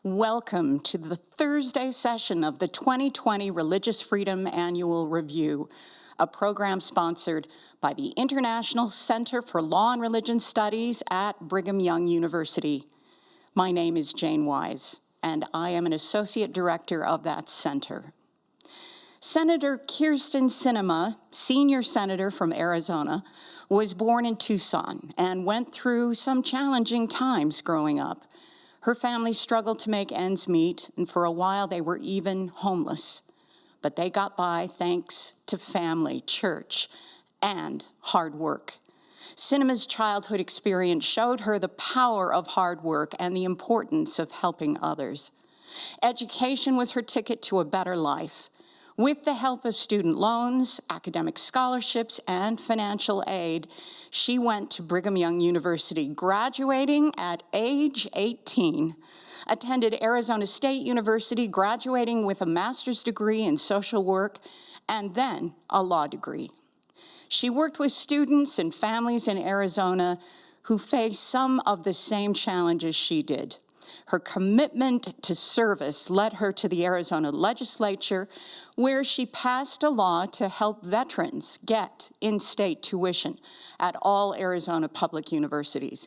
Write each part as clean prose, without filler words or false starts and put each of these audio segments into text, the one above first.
Welcome to the Thursday session of the 2020 Religious Freedom Annual Review, a program sponsored by the International Center for Law and Religion Studies at Brigham Young University. My name is Jane Wise, and I am an associate director of that center. Senator Kyrsten Sinema, senior senator from Arizona, was born in Tucson and went through some challenging times growing up. Her family struggled to make ends meet, and for a while they were even homeless. But they got by thanks to family, church, and hard work. Sinema's childhood experience showed her the power of hard work and the importance of helping others. Education was her ticket to a better life. With the help of student loans, academic scholarships, and financial aid, she went to Brigham Young University, graduating at age 18, attended Arizona State University, graduating with a master's degree in social work, and then a law degree. She worked with students and families in Arizona who faced some of the same challenges she did. Her commitment to service led her to the Arizona legislature, where she passed a law to help veterans get in-state tuition at all Arizona public universities.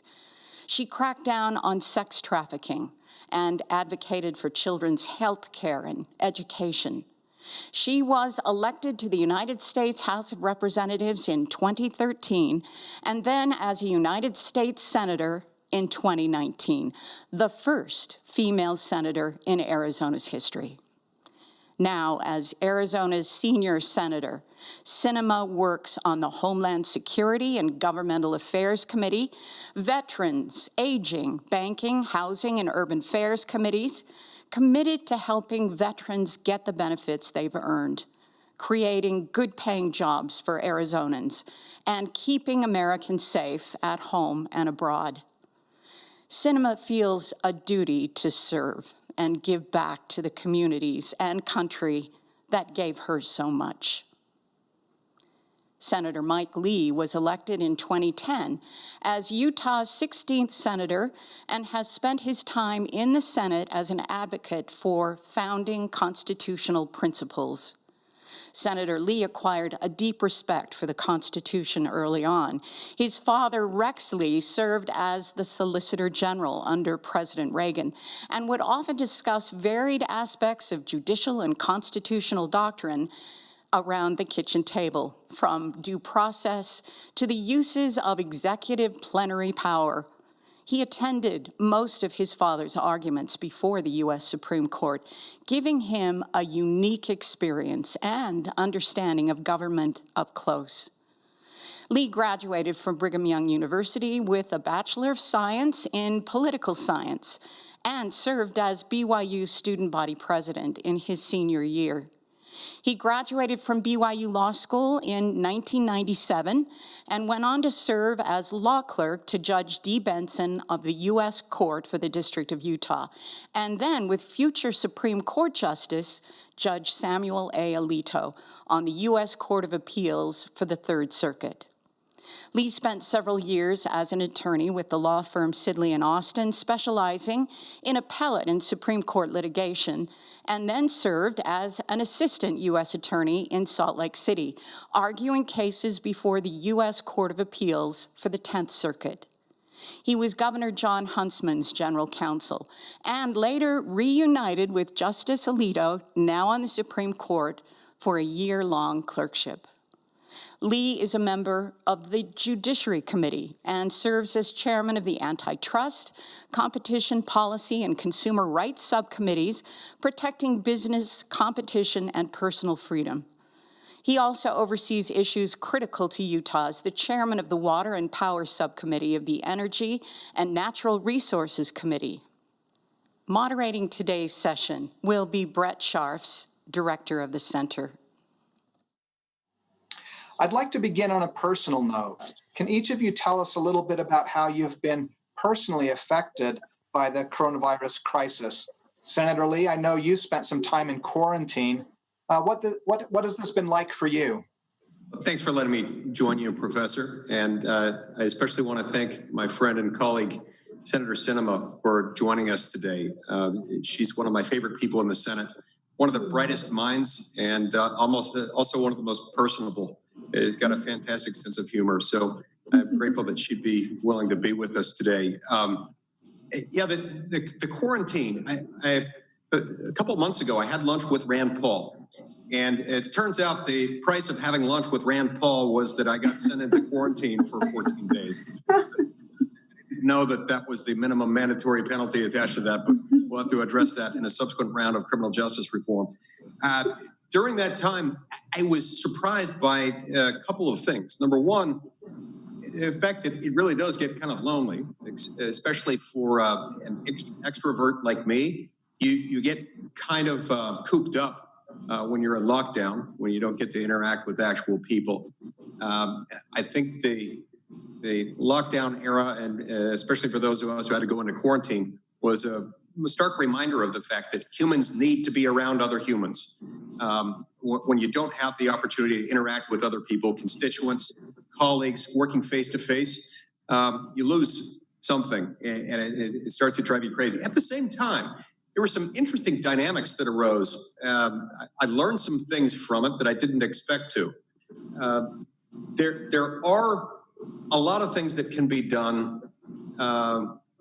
She cracked down on sex trafficking and advocated for children's health care and education. She was elected to the United States House of Representatives in 2013, and then as a United States Senator in 2019, the first female senator in Arizona's history. Now, as Arizona's senior senator, Sinema works on the Homeland Security and Governmental Affairs Committee, Veterans, Aging, Banking, Housing, and Urban Affairs Committees, committed to helping veterans get the benefits they've earned, creating good-paying jobs for Arizonans, and keeping Americans safe at home and abroad. Sinema feels a duty to serve and give back to the communities and country that gave her so much. Senator Mike Lee was elected in 2010 as Utah's 16th senator and has spent his time in the Senate as an advocate for founding constitutional principles. Senator Lee acquired a deep respect for the Constitution early on. His father, Rex Lee, served as the Solicitor General under President Reagan and would often discuss varied aspects of judicial and constitutional doctrine around the kitchen table, from due process to the uses of executive plenary power. He attended most of his father's arguments before the U.S. Supreme Court, giving him a unique experience and understanding of government up close. Lee graduated from Brigham Young University with a Bachelor of Science in Political Science and served as BYU student body president in his senior year. He graduated from BYU Law School in 1997 and went on to serve as law clerk to Judge Dee Benson of the U.S. Court for the District of Utah, and then with future Supreme Court Justice Judge Samuel A. Alito on the U.S. Court of Appeals for the Third Circuit. Lee spent several years as an attorney with the law firm Sidley & Austin, specializing in appellate and Supreme Court litigation, and then served as an assistant U.S. attorney in Salt Lake City, arguing cases before the U.S. Court of Appeals for the 10th Circuit. He was Governor John Huntsman's general counsel, and later reunited with Justice Alito, now on the Supreme Court, for a year-long clerkship. Lee is a member of the Judiciary Committee and serves as chairman of the Antitrust, Competition Policy, and Consumer Rights subcommittees, protecting business, competition, and personal freedom. He also oversees issues critical to Utah as the chairman of the Water and Power Subcommittee of the Energy and Natural Resources Committee. Moderating today's session will be Brett Scharffs, director of the center. I'd like to begin on a personal note. Can each of you tell us a little bit about how you've been personally affected by the coronavirus crisis? Senator Lee, I know you spent some time in quarantine. What has this been like for you? Thanks for letting me join you, Professor. And I especially want to thank my friend and colleague, Senator Sinema for joining us today. She's one of my favorite people in the Senate, one of the brightest minds, and also one of the most personable. She's got a fantastic sense of humor. So I'm grateful that she'd be willing to be with us today. The quarantine. A couple of months ago, I had lunch with Rand Paul. And it turns out the price of having lunch with Rand Paul was that I got sent into quarantine for 14 days. Know that was the minimum mandatory penalty attached to that, but we'll have to address that in a subsequent round of criminal justice reform. During that time, I was surprised by a couple of things. Number one, the fact that it really does get kind of lonely, especially for an extrovert like me. You get kind of cooped up when you're in lockdown, when you don't get to interact with actual people. I think the lockdown era, and especially for those of us who had to go into quarantine, was a stark reminder of the fact that humans need to be around other humans. When you don't have the opportunity to interact with other people, constituents, colleagues, working face to face, you lose something, and it starts to drive you crazy. At the same time, there were some interesting dynamics that arose. I learned some things from it that I didn't expect to. There are a lot of things that can be done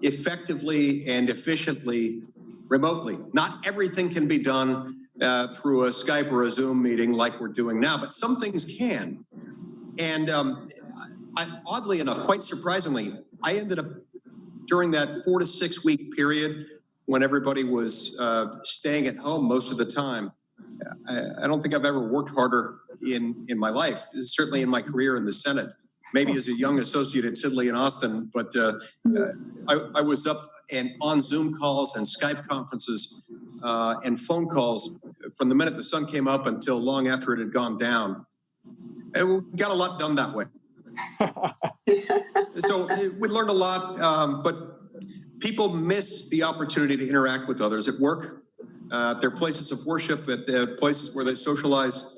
effectively and efficiently remotely. Not everything can be done through a Skype or a Zoom meeting like we're doing now, but some things can. And oddly enough, quite surprisingly, I ended up during that 4 to 6 week period when everybody was staying at home most of the time. I don't think I've ever worked harder in my life, certainly in my career in the Senate. Maybe as a young associate at Sidley and Austin, but I was up and on Zoom calls and Skype conferences and phone calls from the minute the sun came up until long after it had gone down. And we got a lot done that way. So we learned a lot, but people miss the opportunity to interact with others at work, at their places of worship, at the places where they socialize.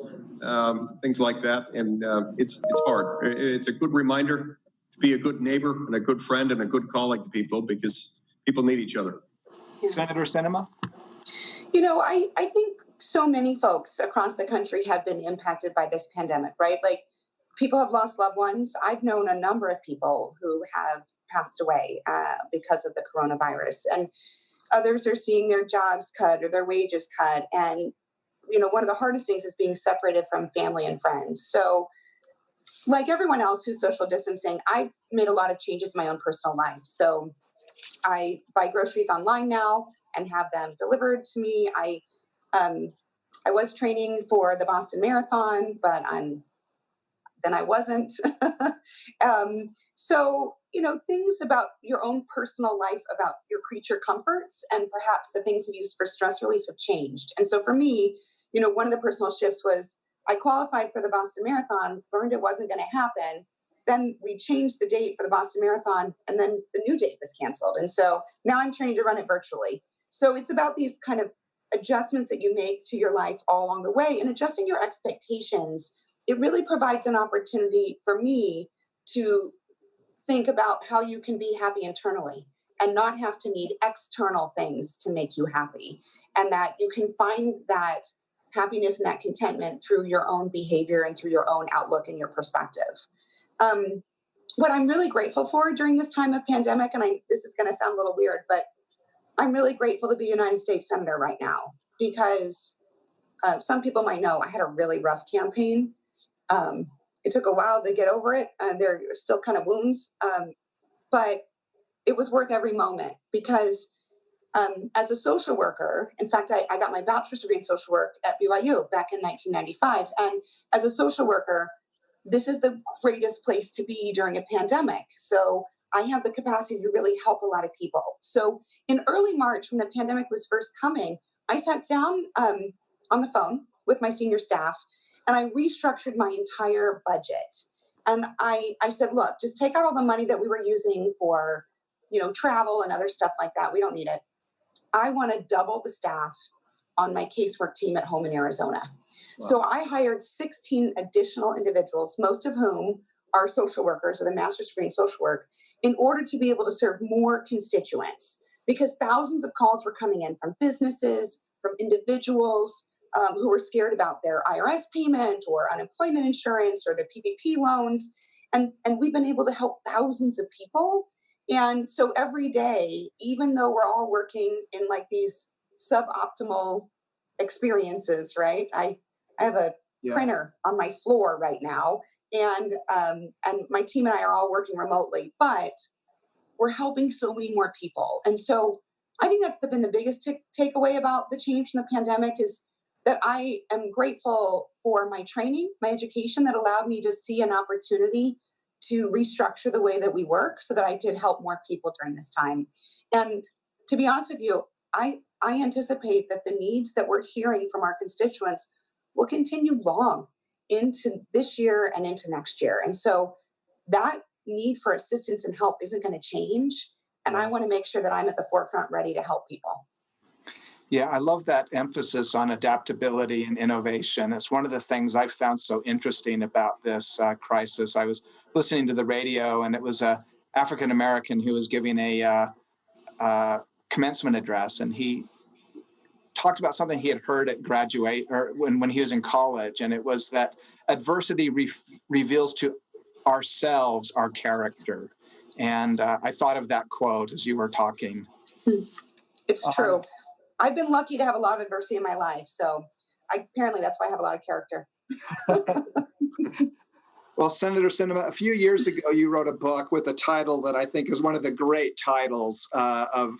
Things like that, and it's hard. It's a good reminder to be a good neighbor and a good friend and a good colleague to people, because people need each other. Senator Sinema? You know, I think so many folks across the country have been impacted by this pandemic, right? Like, people have lost loved ones. I've known a number of people who have passed away because of the coronavirus, and others are seeing their jobs cut or their wages cut. And you know, one of the hardest things is being separated from family and friends. So like everyone else who's social distancing, I made a lot of changes in my own personal life. So I buy groceries online now and have them delivered to me. I was training for the Boston Marathon, but then I wasn't. So, you know, things about your own personal life, about your creature comforts, and perhaps the things you use for stress relief have changed. And so for me, you know, one of the personal shifts was I qualified for the Boston Marathon, learned it wasn't going to happen. Then we changed the date for the Boston Marathon, and then the new date was canceled. And so now I'm training to run it virtually. So it's about these kind of adjustments that you make to your life all along the way, and adjusting your expectations. It really provides an opportunity for me to think about how you can be happy internally and not have to need external things to make you happy, and that you can find that happiness and that contentment through your own behavior and through your own outlook and your perspective. What I'm really grateful for during this time of pandemic, and this is going to sound a little weird, but I'm really grateful to be a United States Senator right now, because some people might know I had a really rough campaign. It took a while to get over it, and there are still kind of wounds, but it was worth every moment, because as a social worker, in fact, I got my bachelor's degree in social work at BYU back in 1995. And as a social worker, this is the greatest place to be during a pandemic. So I have the capacity to really help a lot of people. So in early March, when the pandemic was first coming, I sat down on the phone with my senior staff, and I restructured my entire budget. And I said, look, just take out all the money that we were using for, you know, travel and other stuff like that. We don't need it. I want to double the staff on my casework team at home in Arizona. Wow. So I hired 16 additional individuals, most of whom our social workers with a master's degree in social work in order to be able to serve more constituents, because thousands of calls were coming in from businesses, from individuals who were scared about their IRS payment or unemployment insurance or their PPP loans. And we've been able to help thousands of people. And so every day, even though we're all working in like these suboptimal experiences, right? I have a printer on my floor right now, and my team and I are all working remotely, but we're helping so many more people. And so I think that's been the biggest takeaway about the change in the pandemic is that I am grateful for my training, my education that allowed me to see an opportunity to restructure the way that we work so that I could help more people during this time. And to be honest with you, I anticipate that the needs that we're hearing from our constituents will continue long into this year and into next year. And so that need for assistance and help isn't going to change. And I want to make sure that I'm at the forefront ready to help people. Yeah, I love that emphasis on adaptability and innovation. It's one of the things I've found so interesting about this crisis. I was listening to the radio, and it was an African American who was giving a commencement address, and he talked about something he had heard at graduate or when he was in college, and it was that adversity reveals to ourselves our character. And I thought of that quote as you were talking. It's true. I've been lucky to have a lot of adversity in my life, so apparently that's why I have a lot of character. Well, Senator Sinema, a few years ago, you wrote a book with a title that I think is one of the great titles of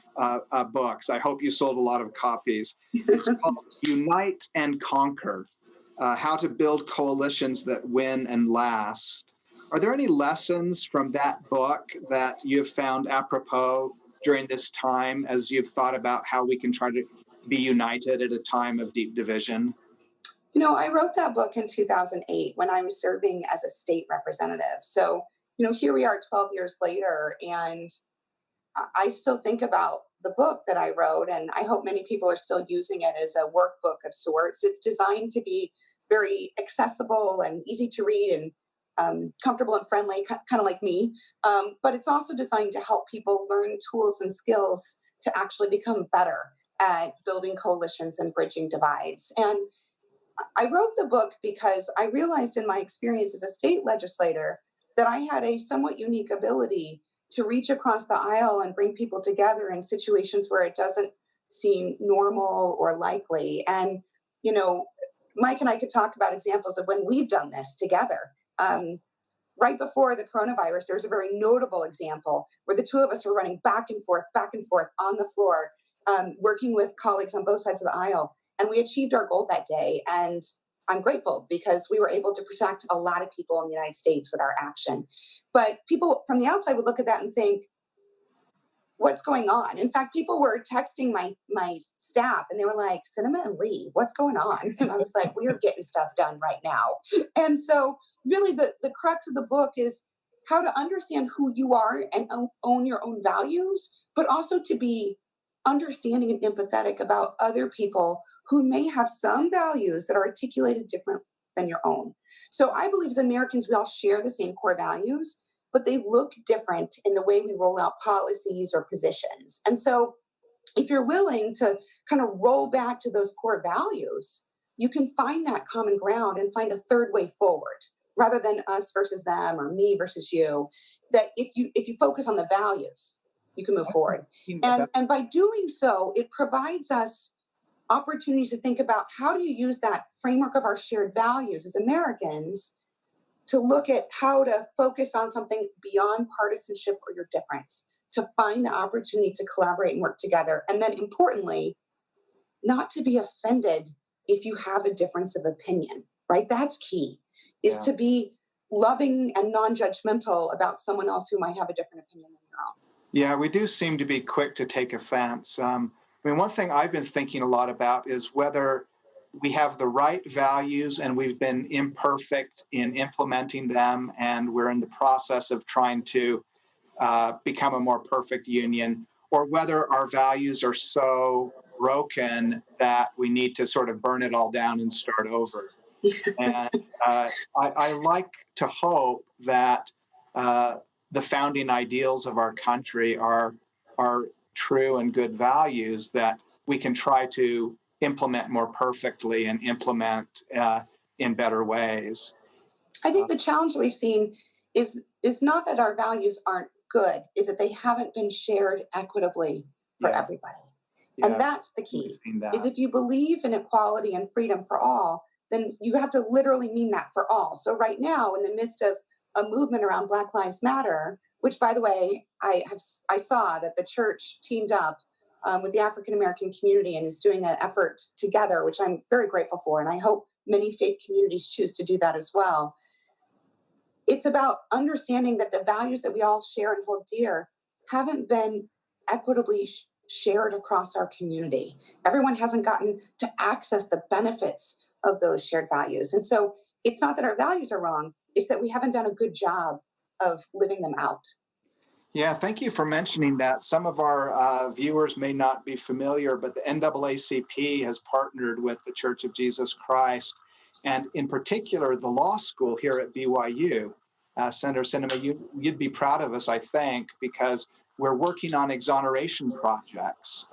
books. I hope you sold a lot of copies. It's called Unite and Conquer, How to Build Coalitions That Win and Last. Are there any lessons from that book that you've found apropos during this time as you've thought about how we can try to be united at a time of deep division? You know, I wrote that book in 2008 when I was serving as a state representative. So, here we are 12 years later, and I still think about the book that I wrote, and I hope many people are still using it as a workbook of sorts. It's designed to be very accessible and easy to read and comfortable and friendly, kind of like me. But it's also designed to help people learn tools and skills to actually become better at building coalitions and bridging divides. And I wrote the book because I realized in my experience as a state legislator that I had a somewhat unique ability to reach across the aisle and bring people together in situations where it doesn't seem normal or likely. And, Mike and I could talk about examples of when we've done this together. Right before the coronavirus, there was a very notable example where the two of us were running back and forth on the floor, working with colleagues on both sides of the aisle. And we achieved our goal that day. And I'm grateful because we were able to protect a lot of people in the United States with our action. But people from the outside would look at that and think, what's going on? In fact, people were texting my staff and they were like, Sinema and Lee, what's going on? And I was like, we are getting stuff done right now. And so really the crux of the book is how to understand who you are and own your own values, but also to be understanding and empathetic about other people who may have some values that are articulated different than your own. So I believe as Americans, we all share the same core values, but they look different in the way we roll out policies or positions. And so if you're willing to kind of roll back to those core values, you can find that common ground and find a third way forward rather than us versus them or me versus you. That if you focus on the values, you can move forward. And by doing so, it provides us opportunities to think about how do you use that framework of our shared values as Americans to look at how to focus on something beyond partisanship or your difference, to find the opportunity to collaborate and work together. And then importantly, not to be offended if you have a difference of opinion, right? That's key, is to be loving and non-judgmental about someone else who might have a different opinion than your own. Yeah, we do seem to be quick to take offense. One thing I've been thinking a lot about is whether we have the right values and we've been imperfect in implementing them, and we're in the process of trying to become a more perfect union, or whether our values are so broken that we need to sort of burn it all down and start over. And I like to hope that the founding ideals of our country are true and good values that we can try to implement more perfectly and implement in better ways. I think the challenge that we've seen is not that our values aren't good, is that they haven't been shared equitably for everybody. Yeah. And that's the key, that. is if you believe in equality and freedom for all, then you have to literally mean that for all. So right now, in the midst of a movement around Black Lives Matter, which, by the way, I saw that the church teamed up with the African American community and is doing an effort together, which I'm very grateful for. And I hope many faith communities choose to do that as well. It's about understanding that the values that we all share and hold dear haven't been equitably shared across our community. Everyone hasn't gotten to access the benefits of those shared values. And so it's not that our values are wrong, it's that we haven't done a good job of living them out. Yeah, thank you for mentioning that. Some of our viewers may not be familiar, but the NAACP has partnered with the Church of Jesus Christ, and in particular, the law school here at BYU. Senator Sinema, you'd be proud of us, I think, because we're working on exoneration projects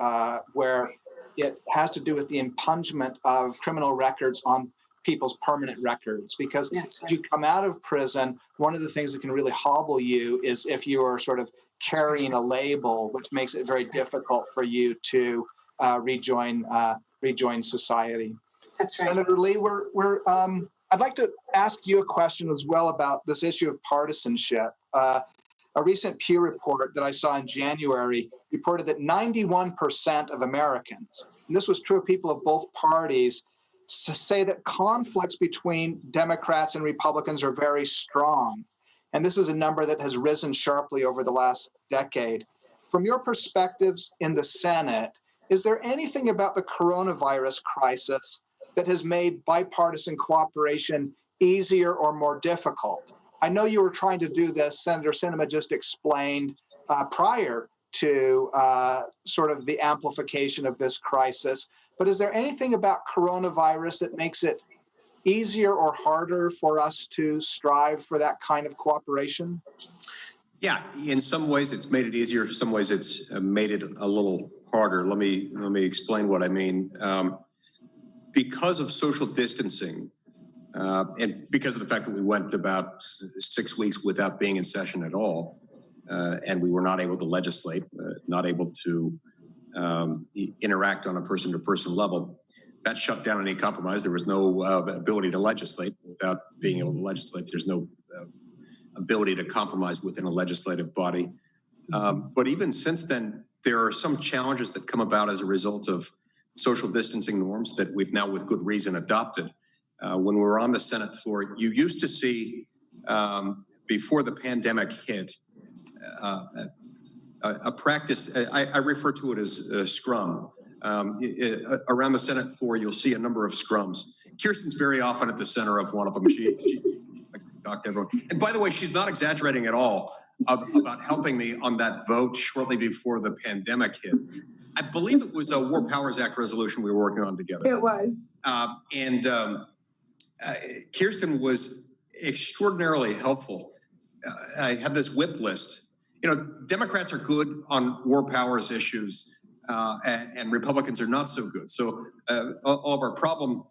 where it has to do with the impungement of criminal records on people's permanent records. Because if you come out of prison, one of the things that can really hobble you is if you are sort of carrying a label, which makes it very difficult for you to rejoin society. That's right. Senator Lee, I'd like to ask you a question as well about this issue of partisanship. A recent Pew report that I saw in January reported that 91% of Americans, and this was true of people of both parties, say that conflicts between Democrats and Republicans are very strong. And this is a number that has risen sharply over the last decade. From your perspectives in the Senate, is there anything about the coronavirus crisis that has made bipartisan cooperation easier or more difficult? I know you were trying to do this, Senator Sinema just explained prior to sort of the amplification of this crisis, but is there anything about coronavirus that makes it easier or harder for us to strive for that kind of cooperation? Yeah, in some ways it's made it easier. In some ways it's made it a little harder. Let me explain what I mean. Because of social distancing, and because of the fact that we went about 6 weeks without being in session at all, and we were not able to legislate, not able to interact on a person-to-person level, that shut down any compromise. There was no ability to legislate. Without being able to legislate, there's no ability to compromise within a legislative body. But even since then, there are some challenges that come about as a result of social distancing norms that we've now, with good reason, adopted. When we were on the Senate floor, you used to see, before the pandemic hit, a practice, I refer to it as scrum. Around the Senate floor, you'll see a number of scrums. Kyrsten's very often at the center of one of them. She likes to talk to everyone. And by the way, she's not exaggerating at all about helping me on that vote shortly before the pandemic hit. I believe it was a War Powers Act resolution we were working on together. It was. Kyrsten was extraordinarily helpful. I have this whip list. You know, Democrats are good on war powers issues, and Republicans are not so good. So all of our problem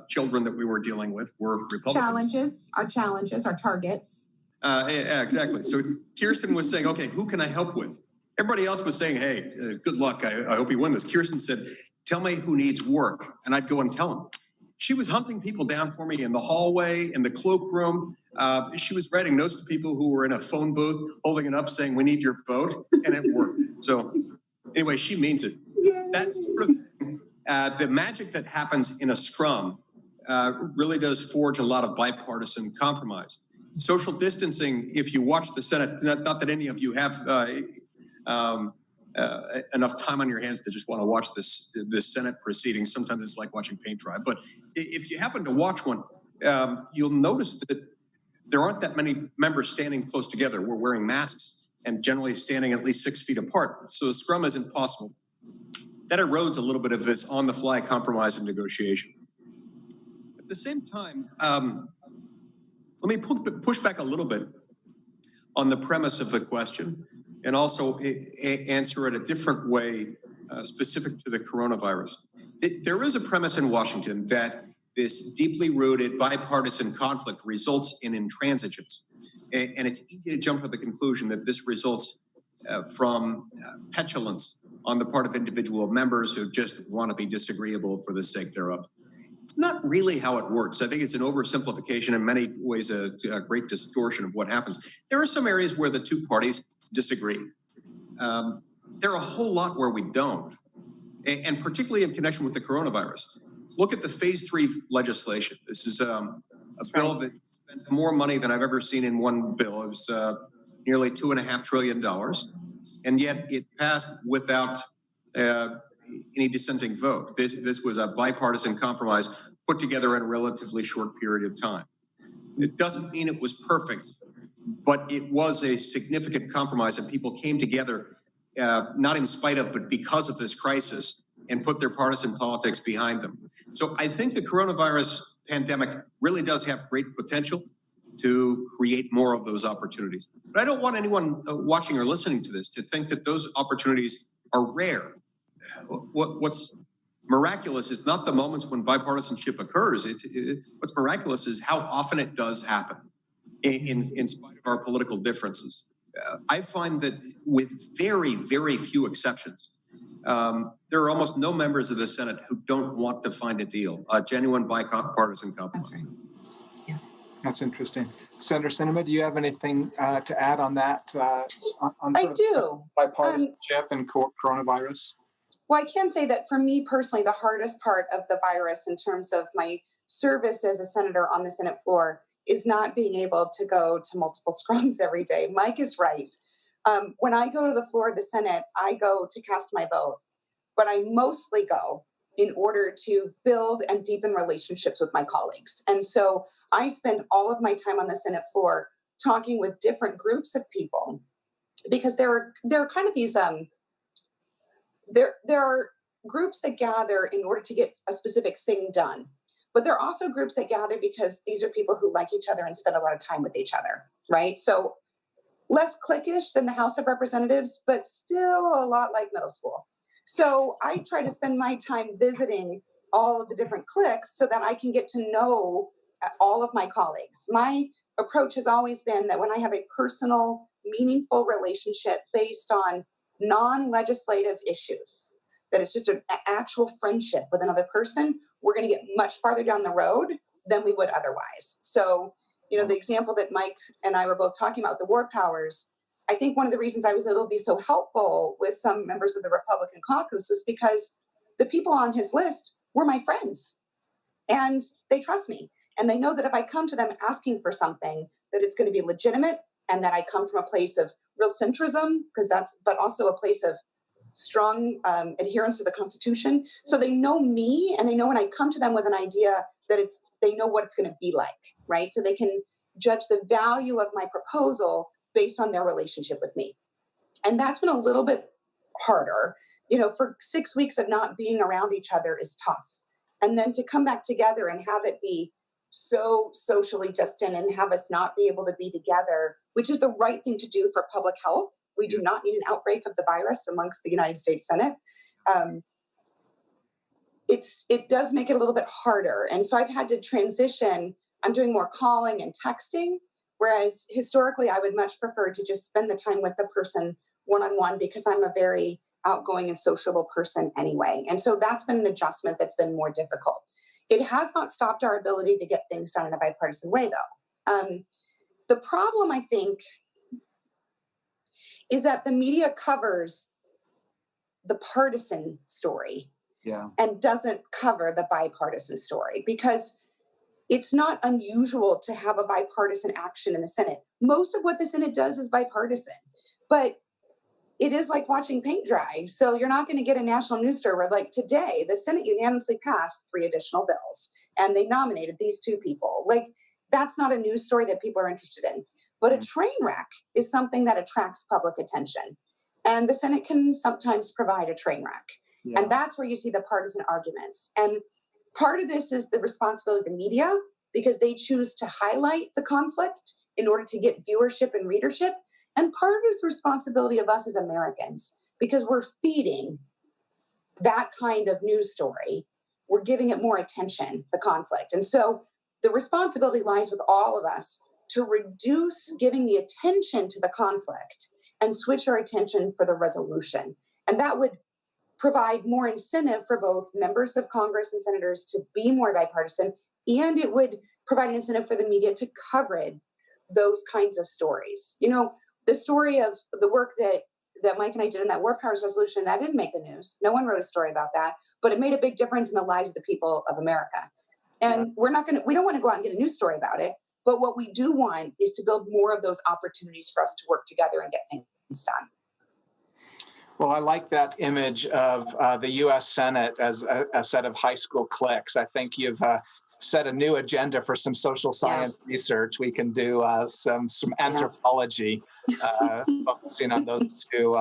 children that we were dealing with were Republicans. Challenges, our targets. Yeah, exactly. So Kyrsten was saying, okay, who can I help with? Everybody else was saying, hey, good luck. I hope you win this. Kyrsten said, tell me who needs work. And I'd go and tell him. She was hunting people down for me in the hallway, in the cloakroom. She was writing notes to people who were in a phone booth, holding it up saying, we need your vote. And it worked. So anyway, she means it. That's sort of, the magic that happens in a scrum really does forge a lot of bipartisan compromise. Social distancing, if you watch the Senate, not that any of you have enough time on your hands to just want to watch this Senate proceeding. Sometimes it's like watching paint dry. But if you happen to watch one, you'll notice that there aren't that many members standing close together. We're wearing masks and generally standing at least 6 feet apart. So a scrum is impossible. That erodes a little bit of this on-the-fly compromise and negotiation. At the same time, Let me push back a little bit on the premise of the question and also answer it a different way specific to the coronavirus. There is a premise in Washington that this deeply rooted bipartisan conflict results in intransigence. And it's easy to jump to the conclusion that this results from petulance on the part of individual members who just want to be disagreeable for the sake thereof. It's not really how it works. I think it's an oversimplification, in many ways a great distortion of what happens. There are some areas where the two parties disagree. There are a whole lot where we don't, and particularly in connection with the coronavirus. Look at the phase 3 legislation. This is a bill that spent more money than I've ever seen in one bill. It was nearly $2.5 trillion, and yet it passed without any dissenting vote. This was a bipartisan compromise put together in a relatively short period of time. It doesn't mean it was perfect, but it was a significant compromise, and people came together not in spite of, but because of this crisis, and put their partisan politics behind them. So I think the coronavirus pandemic really does have great potential to create more of those opportunities. But I don't want anyone watching or listening to this to think that those opportunities are rare. What's miraculous is not the moments when bipartisanship occurs. What's miraculous is how often it does happen in spite of our political differences. I find that with very, very few exceptions, there are almost no members of the Senate who don't want to find a deal, a genuine bipartisan compromise. That's right. Yeah. That's interesting. Senator Sinema, do you have anything to add on that? I do. Bipartisanship and coronavirus? Well, I can say that for me personally, the hardest part of the virus in terms of my service as a senator on the Senate floor is not being able to go to multiple scrums every day. Mike is right. When I go to the floor of the Senate, I go to cast my vote, but I mostly go in order to build and deepen relationships with my colleagues. And so I spend all of my time on the Senate floor talking with different groups of people, because there are kind of these, there are groups that gather in order to get a specific thing done. But there are also groups that gather because these are people who like each other and spend a lot of time with each other, right? So less cliquish than the House of Representatives, but still a lot like middle school. So I try to spend my time visiting all of the different cliques so that I can get to know all of my colleagues. My approach has always been that when I have a personal, meaningful relationship based on non-legislative issues, that it's just an actual friendship with another person, we're going to get much farther down the road than we would otherwise. So, you know, the example that Mike and I were both talking about, the war powers, I think one of the reasons I was able to be so helpful with some members of the Republican caucus is because the people on his list were my friends, and they trust me. And they know that if I come to them asking for something, that it's going to be legitimate, and that I come from a place of real centrism, but also a place of strong adherence to the Constitution. So they know me, and they know when I come to them with an idea that they know what it's going to be like, right? So they can judge the value of my proposal based on their relationship with me. And that's been a little bit harder. You know, for 6 weeks of not being around each other is tough. And then to come back together and have it be so socially distant and have us not be able to be together, which is the right thing to do for public health. We do not need an outbreak of the virus amongst the United States Senate. It does make it a little bit harder. And so I've had to transition. I'm doing more calling and texting, whereas historically I would much prefer to just spend the time with the person one-on-one, because I'm a very outgoing and sociable person anyway. And so that's been an adjustment that's been more difficult. It has not stopped our ability to get things done in a bipartisan way, though. The problem, I think, is that the media covers the partisan story and doesn't cover the bipartisan story, because it's not unusual to have a bipartisan action in the Senate. Most of what the Senate does is bipartisan, but it is like watching paint dry. So you're not going to get a national news story where, like, today, the Senate unanimously passed 3 additional bills and they nominated these 2 people. Like, that's not a news story that people are interested in. But a train wreck is something that attracts public attention. And the Senate can sometimes provide a train wreck. Yeah. And that's where you see the partisan arguments. And part of this is the responsibility of the media, because they choose to highlight the conflict in order to get viewership and readership. And part of it is the responsibility of us as Americans, because we're feeding that kind of news story. We're giving it more attention, the conflict. And so the responsibility lies with all of us to reduce giving the attention to the conflict and switch our attention for the resolution. And that would provide more incentive for both members of Congress and senators to be more bipartisan, and it would provide an incentive for the media to cover those kinds of stories. You know, the story of the work that Mike and I did in that War Powers resolution, that didn't make the news. No one wrote a story about that, but it made a big difference in the lives of the people of America. And we don't want to go out and get a news story about it, but what we do want is to build more of those opportunities for us to work together and get things done. Well, I like that image of the U.S. Senate as a set of high school cliques. I think you've set a new agenda for some social science research. We can do some anthropology, focusing on those two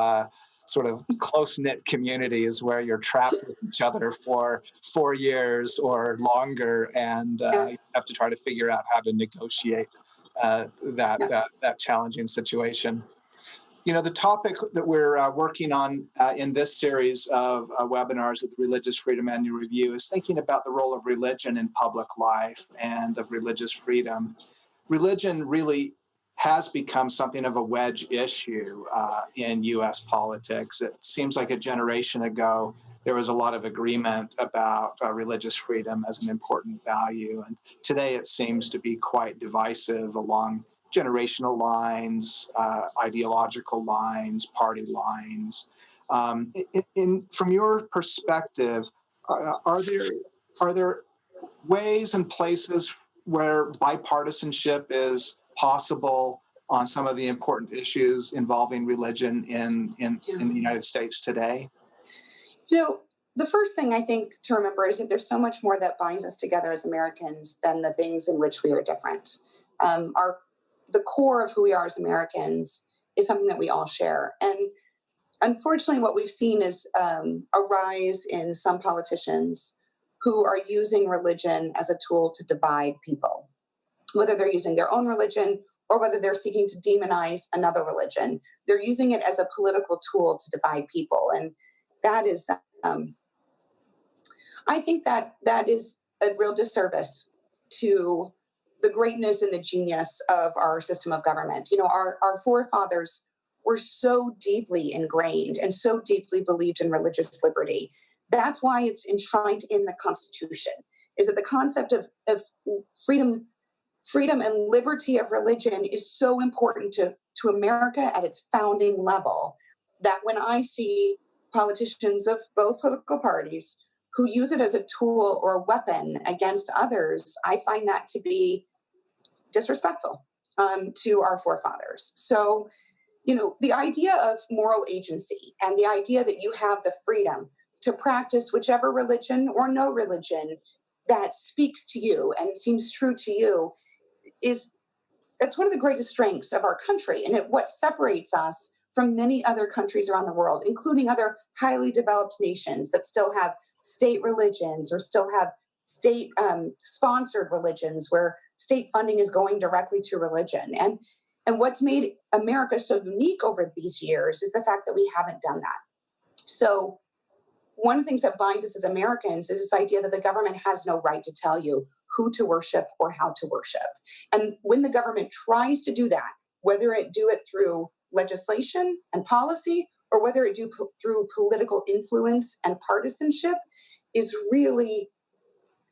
sort of close-knit communities where you're trapped with each other for 4 years or longer, and you have to try to figure out how to negotiate that challenging situation. You know, the topic that we're working on in this series of webinars at the Religious Freedom Annual Review is thinking about the role of religion in public life and of religious freedom. Religion really has become something of a wedge issue in U.S. politics. It seems like a generation ago, there was a lot of agreement about religious freedom as an important value. And today it seems to be quite divisive along generational lines, ideological lines, party lines. From your perspective, are there ways and places where bipartisanship is possible on some of the important issues involving religion in the United States today? You know, the first thing I think to remember is that there's so much more that binds us together as Americans than the things in which we are different. The core of who we are as Americans is something that we all share. And unfortunately, what we've seen is a rise in some politicians who are using religion as a tool to divide people, whether they're using their own religion or whether they're seeking to demonize another religion. They're using it as a political tool to divide people. And that is, I think that is a real disservice to the greatness and the genius of our system of government. You know, our forefathers were so deeply ingrained and so deeply believed in religious liberty. That's why it's enshrined in the Constitution, is that the concept of freedom and liberty of religion is so important to America at its founding level, that when I see politicians of both political parties who use it as a tool or a weapon against others, I find that to be disrespectful to our forefathers. So, you know, the idea of moral agency and the idea that you have the freedom to practice whichever religion or no religion that speaks to you and seems true to you that's one of the greatest strengths of our country, and what separates us from many other countries around the world, including other highly developed nations that still have state religions or still have state sponsored religions where state funding is going directly to religion. And what's made America so unique over these years is the fact that we haven't done that. So one of the things that binds us as Americans is this idea that the government has no right to tell you who to worship or how to worship. And when the government tries to do that, whether it do it through legislation and policy or whether it do through political influence and partisanship, is really,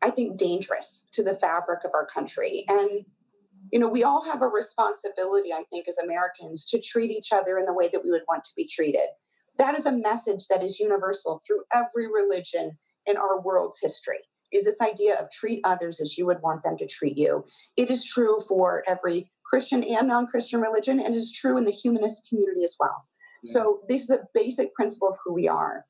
I think, dangerous to the fabric of our country. And, you know, we all have a responsibility, I think, as Americans to treat each other in the way that we would want to be treated. That is a message that is universal through every religion in our world's history, is this idea of treat others as you would want them to treat you. It is true for every Christian and non-Christian religion, and is true in the humanist community as well. Yeah. So this is a basic principle of who we are.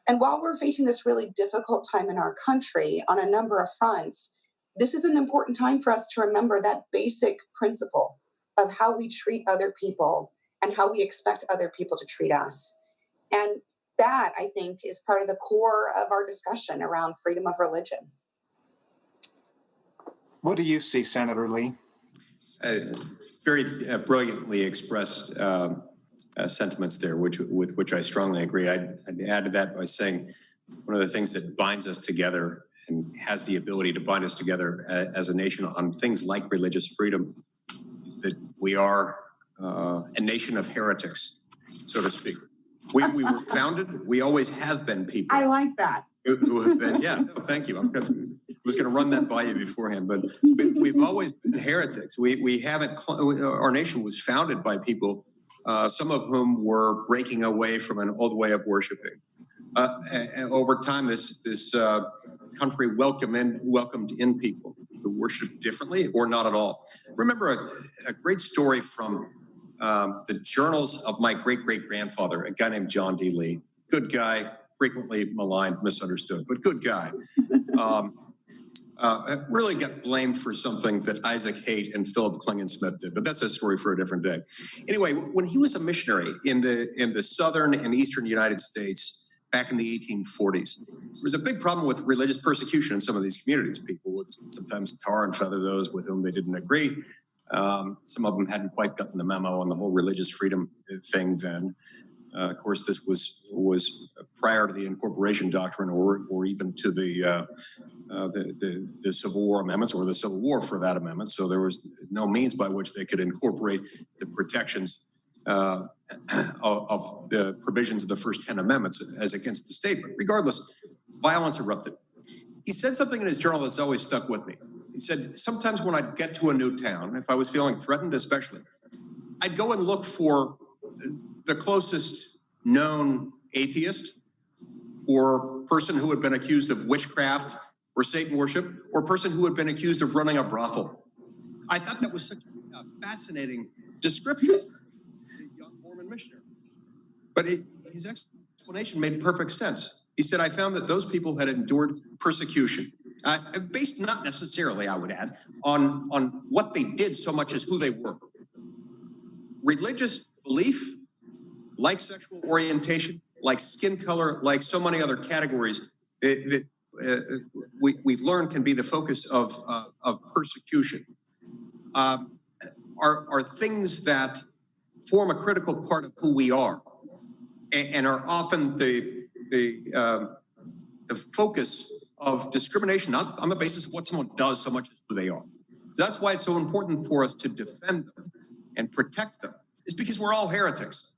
And while we're facing this really difficult time in our country on a number of fronts, this is an important time for us to remember that basic principle of how we treat other people and how we expect other people to treat us. And that, I think, is part of the core of our discussion around freedom of religion. What do you see, Senator Lee? Very brilliantly expressed sentiments there, with which I strongly agree. I'd add to that by saying one of the things that binds us together and has the ability to bind us together as a nation on things like religious freedom is that we are a nation of heretics, so to speak. We were founded, we always have been people. I like that. Who have been, yeah, no, thank you. I was going to run that by you beforehand, but we've always been heretics. We haven't, our nation was founded by people, some of whom were breaking away from an old way of worshiping. And over time, this country welcomed in people who worship differently or not at all. Remember a great story from the journals of my great-great-grandfather, a guy named John D. Lee. Good guy, frequently maligned, misunderstood, but good guy. Really got blamed for something that Isaac Haight and Philip Clingan Smith did, but that's a story for a different day. Anyway, when he was a missionary in the southern and eastern United States, back in the 1840s. There was a big problem with religious persecution in some of these communities. People would sometimes tar and feather those with whom they didn't agree. Some of them hadn't quite gotten the memo on the whole religious freedom thing then. Of course, this was prior to the incorporation doctrine or even to the Civil War amendments or the Civil War for that amendment. So there was no means by which they could incorporate the protections of the provisions of the first 10 amendments as against the state. But regardless, violence erupted. He said something in his journal that's always stuck with me. He said, sometimes when I'd get to a new town, if I was feeling threatened especially, I'd go and look for the closest known atheist or person who had been accused of witchcraft or Satan worship or person who had been accused of running a brothel. I thought that was such a fascinating description. Missionary. But his explanation made perfect sense. He said, I found that those people had endured persecution, based not necessarily, I would add, on what they did so much as who they were. Religious belief, like sexual orientation, like skin color, like so many other categories that we've learned can be the focus of persecution, are things that form a critical part of who we are, and are often the focus of discrimination, not on the basis of what someone does so much as who they are. So that's why it's so important for us to defend them and protect them. It's because we're all heretics.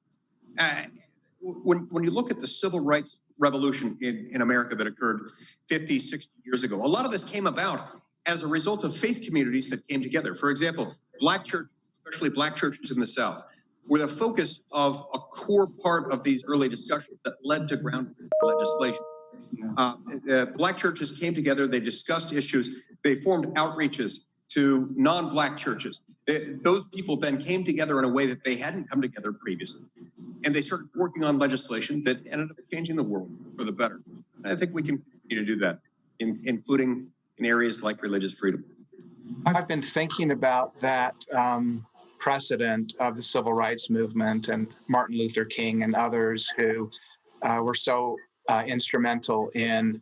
When you look at the civil rights revolution in America that occurred 50, 60 years ago, a lot of this came about as a result of faith communities that came together. For example, black churches, especially black churches in the South, were the focus of a core part of these early discussions that led to ground legislation. Black churches came together, they discussed issues, they formed outreaches to non-black churches. Those people then came together in a way that they hadn't come together previously. And they started working on legislation that ended up changing the world for the better. And I think we can continue to do that, including in areas like religious freedom. I've been thinking about that precedent of the civil rights movement and Martin Luther King and others who were so instrumental in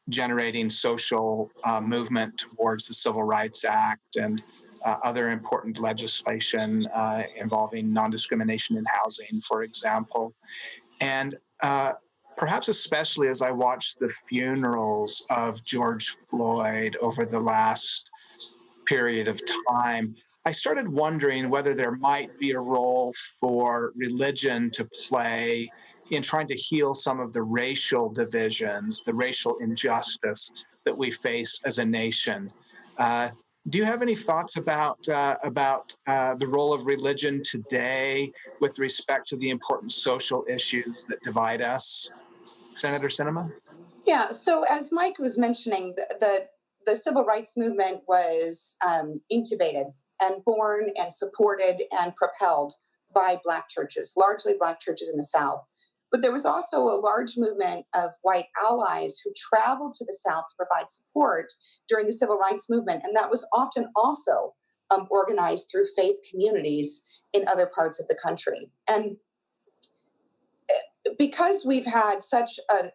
generating social movement towards the Civil Rights Act and other important legislation involving non-discrimination in housing, for example. And perhaps especially as I watched the funerals of George Floyd over the last period of time, I started wondering whether there might be a role for religion to play in trying to heal some of the racial divisions, the racial injustice that we face as a nation. Do you have any thoughts about the role of religion today with respect to the important social issues that divide us? Senator Sinema? Yeah, so as Mike was mentioning, the civil rights movement was incubated and born and supported and propelled by Black churches, largely Black churches in the South. But there was also a large movement of white allies who traveled to the South to provide support during the civil rights movement. And that was often also organized through faith communities in other parts of the country. And because we've had such a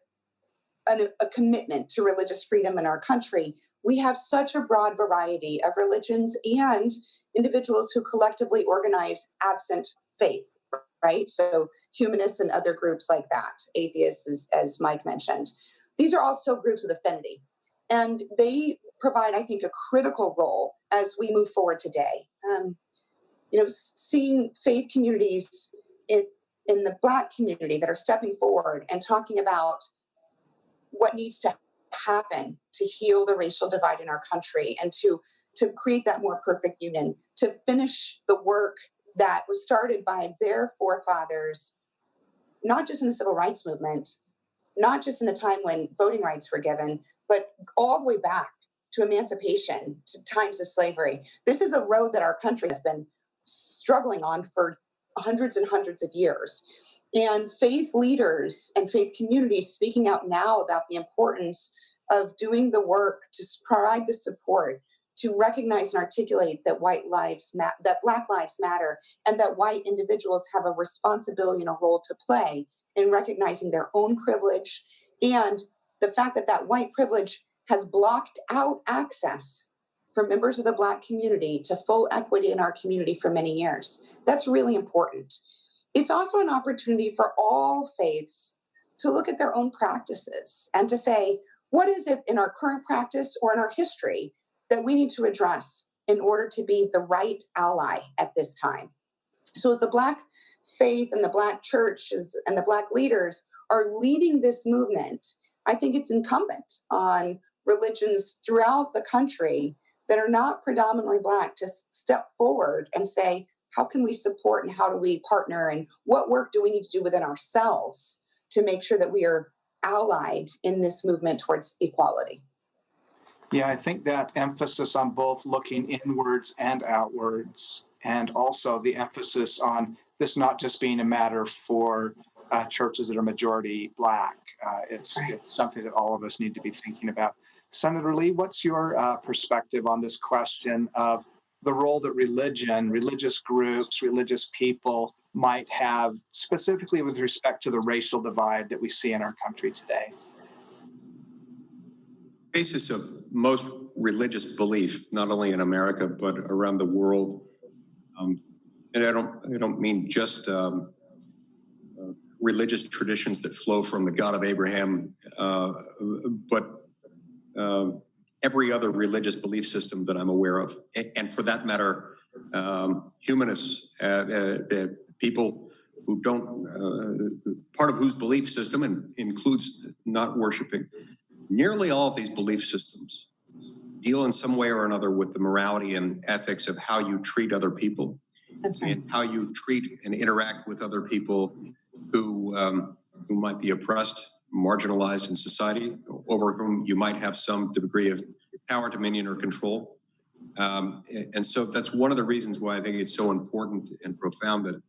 commitment to religious freedom in our country, we have such a broad variety of religions and individuals who collectively organize absent faith, right? So humanists and other groups like that, atheists, as Mike mentioned. These are all still groups with affinity. And they provide, I think, a critical role as we move forward today. Seeing faith communities in the Black community that are stepping forward and talking about what needs to happen to heal the racial divide in our country and to create that more perfect union, to finish the work that was started by their forefathers, not just in the civil rights movement, not just in the time when voting rights were given, but all the way back to emancipation, to times of slavery. This is a road that our country has been struggling on for hundreds and hundreds of years. And faith leaders and faith communities speaking out now about the importance of doing the work to provide the support, to recognize and articulate that that Black lives matter, and that white individuals have a responsibility and a role to play in recognizing their own privilege, and the fact that that white privilege has blocked out access for members of the Black community to full equity in our community for many years. That's really important. It's also an opportunity for all faiths to look at their own practices and to say, what is it in our current practice or in our history that we need to address in order to be the right ally at this time? So as the Black faith and the Black churches and the Black leaders are leading this movement, I think it's incumbent on religions throughout the country that are not predominantly Black to step forward and say, how can we support and how do we partner and what work do we need to do within ourselves to make sure that we are allied in this movement towards equality? Yeah, I think that emphasis on both looking inwards and outwards, and also the emphasis on this not just being a matter for churches that are majority Black. It's something that all of us need to be thinking about. Senator Lee, what's your perspective on this question of the role that religion, religious groups, religious people might have, specifically with respect to the racial divide that we see in our country today? Basis of most religious belief, not only in America but around the world, and I don't mean just religious traditions that flow from the God of Abraham, but every other religious belief system that I'm aware of, and for that matter, humanists, people who don't, part of whose belief system includes not worshiping. Nearly all of these belief systems deal in some way or another with the morality and ethics of how you treat other people. That's right. And how you treat and interact with other people who might be oppressed, marginalized in society, over whom you might have some degree of power, dominion, or control. And so that's one of the reasons why I think it's so important and profound that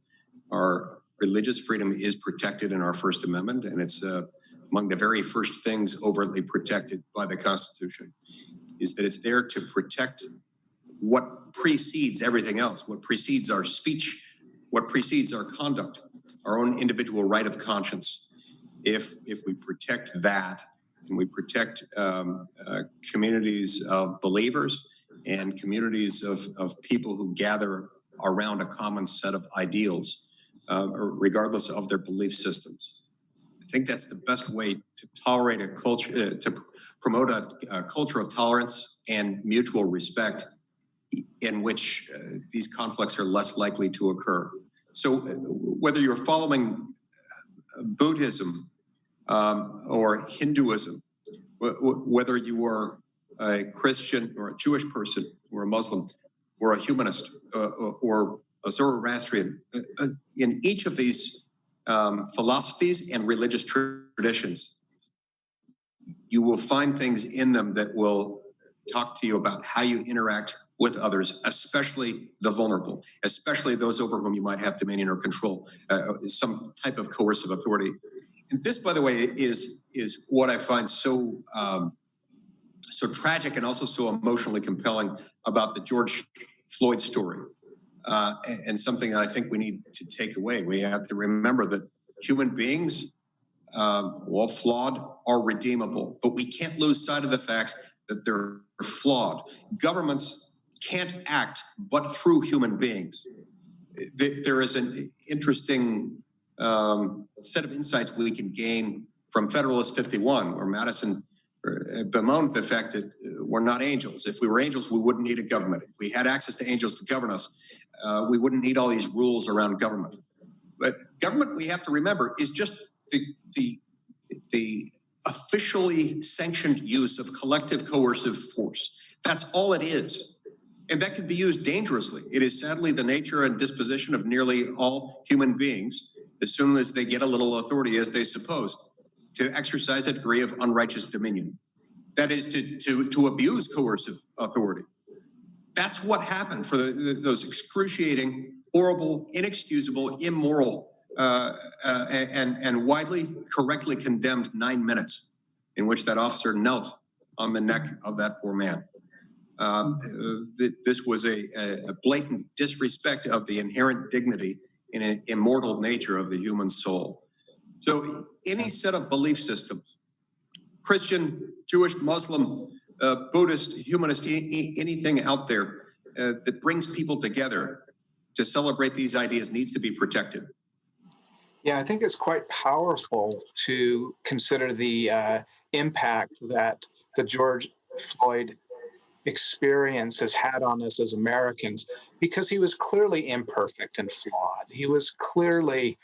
our religious freedom is protected in our First Amendment, and it's among the very first things overtly protected by the Constitution, is that it's there to protect what precedes everything else, what precedes our speech, what precedes our conduct, our own individual right of conscience. If we protect that, and we protect communities of believers and communities of people who gather around a common set of ideals, regardless of their belief systems. I think that's the best way to tolerate a culture, to promote a culture of tolerance and mutual respect in which these conflicts are less likely to occur. So whether you're following Buddhism or Hinduism, whether you are a Christian or a Jewish person or a Muslim or a humanist or a Zoroastrian, in each of these philosophies and religious traditions, you will find things in them that will talk to you about how you interact with others, especially the vulnerable, especially those over whom you might have dominion or control, some type of coercive authority. And this, by the way, is what I find so tragic and also so emotionally compelling about the George Floyd story. And something that I think we need to take away. We have to remember that human beings, while flawed, are redeemable. But we can't lose sight of the fact that they're flawed. Governments can't act but through human beings. There is an interesting set of insights we can gain from Federalist 51, where Madison bemoaned the fact that we're not angels. If we were angels, we wouldn't need a government. If we had access to angels to govern us, we wouldn't need all these rules around government. But government, we have to remember, is just the officially sanctioned use of collective coercive force. That's all it is. And that can be used dangerously. It is sadly the nature and disposition of nearly all human beings, as soon as they get a little authority, as they suppose, to exercise a degree of unrighteous dominion. That is to abuse coercive authority. That's what happened for those excruciating, horrible, inexcusable, immoral, and widely correctly condemned 9 minutes in which that officer knelt on the neck of that poor man. This was a blatant disrespect of the inherent dignity and immortal nature of the human soul. So any set of belief systems, Christian, Jewish, Muslim, Buddhist, humanist, anything out there that brings people together to celebrate these ideas needs to be protected. Yeah, I think it's quite powerful to consider the impact that the George Floyd experience has had on us as Americans, because he was clearly imperfect and flawed. He was clearly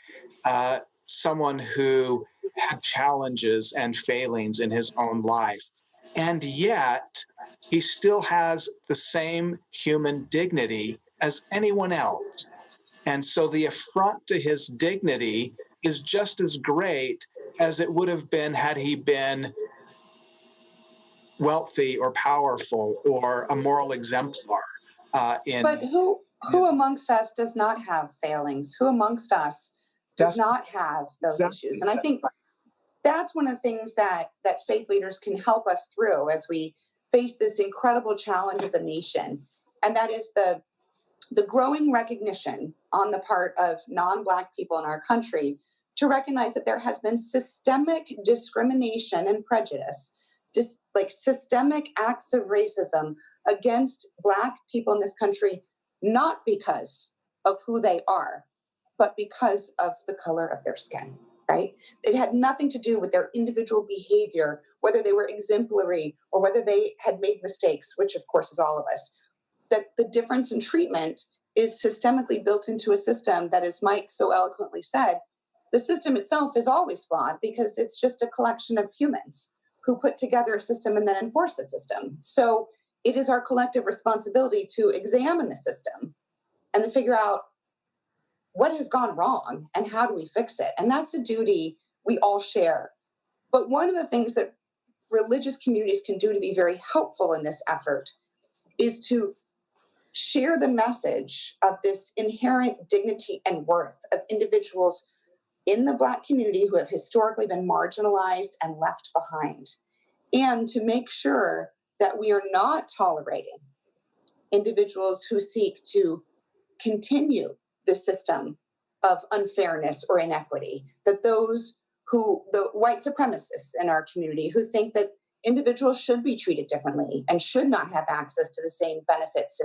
someone who had challenges and failings in his own life. And yet, he still has the same human dignity as anyone else. And so the affront to his dignity is just as great as it would have been had he been wealthy or powerful or a moral exemplar. But who amongst us does not have failings? Who amongst us does not have those issues? And I think that's one of the things that faith leaders can help us through as we face this incredible challenge as a nation. And that is the growing recognition on the part of non-Black people in our country to recognize that there has been systemic discrimination and prejudice, just like systemic acts of racism against Black people in this country, not because of who they are, but because of the color of their skin, right? It had nothing to do with their individual behavior, whether they were exemplary or whether they had made mistakes, which of course is all of us. That the difference in treatment is systemically built into a system that, as Mike so eloquently said, the system itself is always flawed because it's just a collection of humans who put together a system and then enforce the system. So it is our collective responsibility to examine the system and then figure out what has gone wrong and how do we fix it. And that's a duty we all share. But one of the things that religious communities can do to be very helpful in this effort is to share the message of this inherent dignity and worth of individuals in the Black community who have historically been marginalized and left behind, and to make sure that we are not tolerating individuals who seek to continue the system of unfairness or inequity, that the white supremacists in our community who think that individuals should be treated differently and should not have access to the same benefits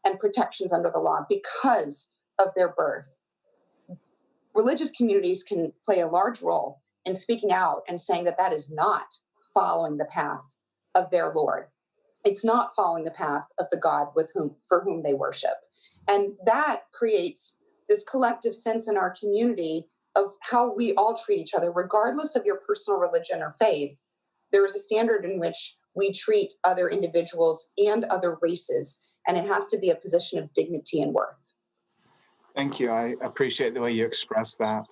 and protections under the law because of their birth. Religious communities can play a large role in speaking out and saying that that is not following the path of their Lord. It's not following the path of the God for whom they worship. And that creates this collective sense in our community of how we all treat each other, regardless of your personal religion or faith. There is a standard in which we treat other individuals and other races, and it has to be a position of dignity and worth. Thank you. I appreciate the way you expressed that.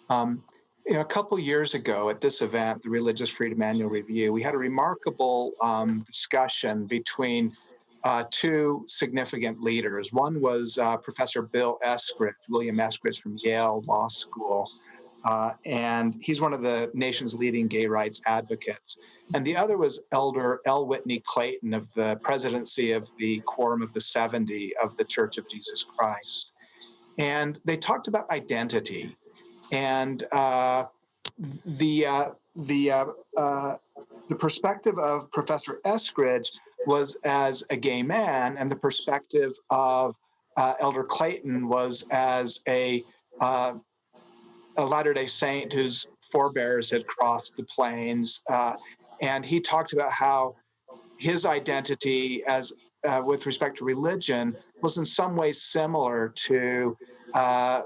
A couple years ago at this event, the Religious Freedom Annual Review, we had a remarkable discussion between two significant leaders. One was Professor William Eskridge from Yale Law School, and he's one of the nation's leading gay rights advocates. And the other was Elder L. Whitney Clayton of the presidency of the Quorum of the 70 of the Church of Jesus Christ. And they talked about identity and the the perspective of Professor Eskridge was as a gay man, and the perspective of Elder Clayton was as a Latter-day Saint whose forebears had crossed the plains. And he talked about how his identity as with respect to religion was in some ways similar to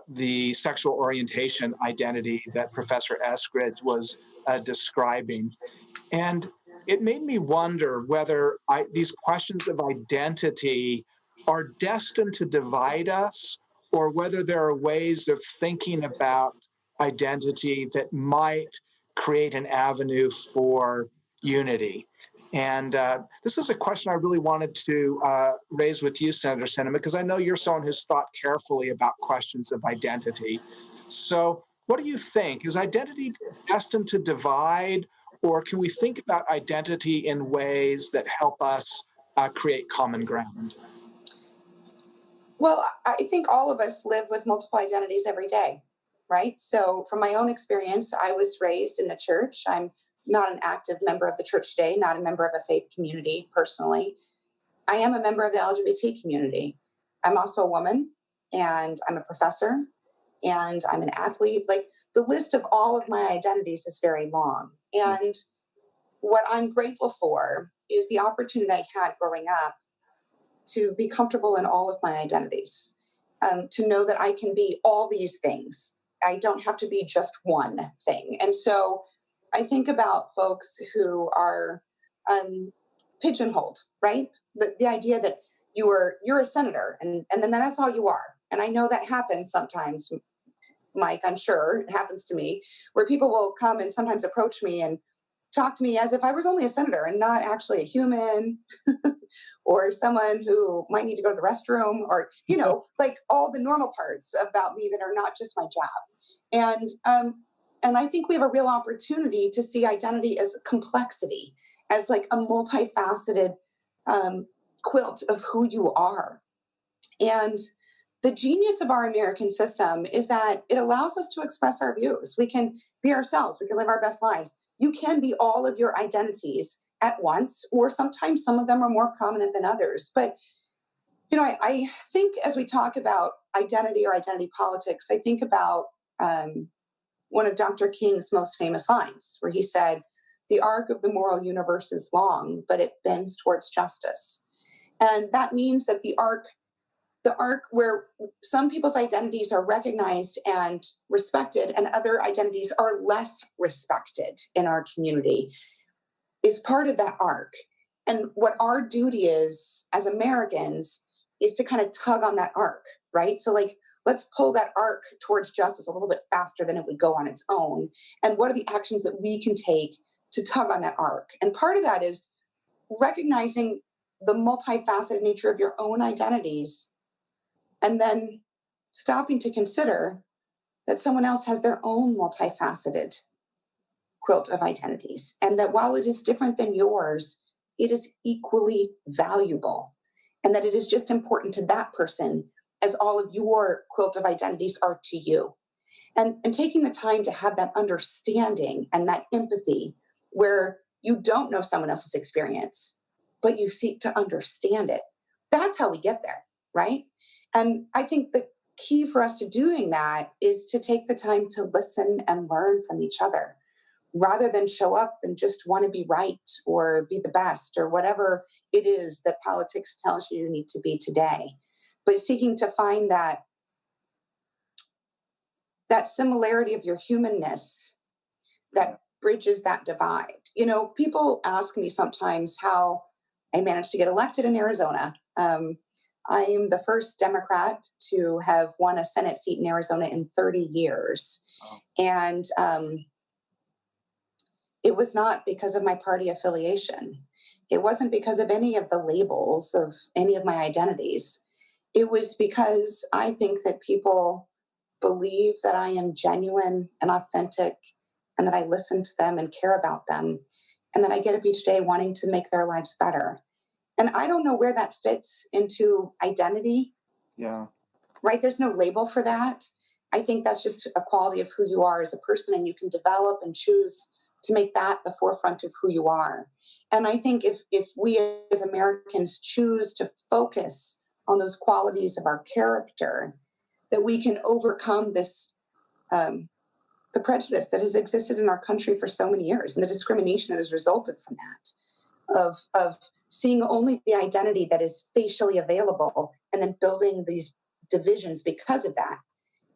the sexual orientation identity that Professor Eskridge was describing. And it made me wonder whether these questions of identity are destined to divide us, or whether there are ways of thinking about identity that might create an avenue for unity. And this is a question I really wanted to raise with you, Senator Sinema, because I know you're someone who's thought carefully about questions of identity. So what do you think? Is identity destined to divide, or can we think about identity in ways that help us create common ground? Well, I think all of us live with multiple identities every day, right? So from my own experience, I was raised in the church. I'm not an active member of the church today, not a member of a faith community personally. I am a member of the LGBT community. I'm also a woman, and I'm a professor, and I'm an athlete. Like, the list of all of my identities is very long. And what I'm grateful for is the opportunity I had growing up to be comfortable in all of my identities, to know that I can be all these things. I don't have to be just one thing. And so I think about folks who are pigeonholed, right? The idea that you're a senator and then that's all you are. And I know that happens sometimes, Mike, I'm sure it happens to me, where people will come and sometimes approach me and talk to me as if I was only a senator and not actually a human or someone who might need to go to the restroom, or, like all the normal parts about me that are not just my job. And I think we have a real opportunity to see identity as complexity, as like a multifaceted quilt of who you are. And the genius of our American system is that it allows us to express our views. We can be ourselves. We can live our best lives. You can be all of your identities at once, or sometimes some of them are more prominent than others. But, I think as we talk about identity or identity politics, I think about one of Dr. King's most famous lines, where he said, "The arc of the moral universe is long, but it bends towards justice." And that means that the arc where some people's identities are recognized and respected and other identities are less respected in our community is part of that arc. And what our duty is as Americans is to kind of tug on that arc, right? So let's pull that arc towards justice a little bit faster than it would go on its own. And what are the actions that we can take to tug on that arc? And part of that is recognizing the multifaceted nature of your own identities, and then stopping to consider that someone else has their own multifaceted quilt of identities. And that while it is different than yours, it is equally valuable. And that it is just important to that person as all of your quilt of identities are to you. And taking the time to have that understanding and that empathy, where you don't know someone else's experience, but you seek to understand it. That's how we get there, right? And I think the key for us to doing that is to take the time to listen and learn from each other, rather than show up and just want to be right or be the best or whatever it is that politics tells you you need to be today. But seeking to find that similarity of your humanness that bridges that divide. People ask me sometimes how I managed to get elected in Arizona. I am the first Democrat to have won a Senate seat in Arizona in 30 years. Wow. And it was not because of my party affiliation. It wasn't because of any of the labels of any of my identities. It was because I think that people believe that I am genuine and authentic, and that I listen to them and care about them, and that I get up each day wanting to make their lives better. And I don't know where that fits into identity. Yeah. Right? There's no label for that. I think that's just a quality of who you are as a person, and you can develop and choose to make that the forefront of who you are. And I think if we as Americans choose to focus on those qualities of our character, that we can overcome this, the prejudice that has existed in our country for so many years and the discrimination that has resulted from that, of seeing only the identity that is facially available and then building these divisions because of that.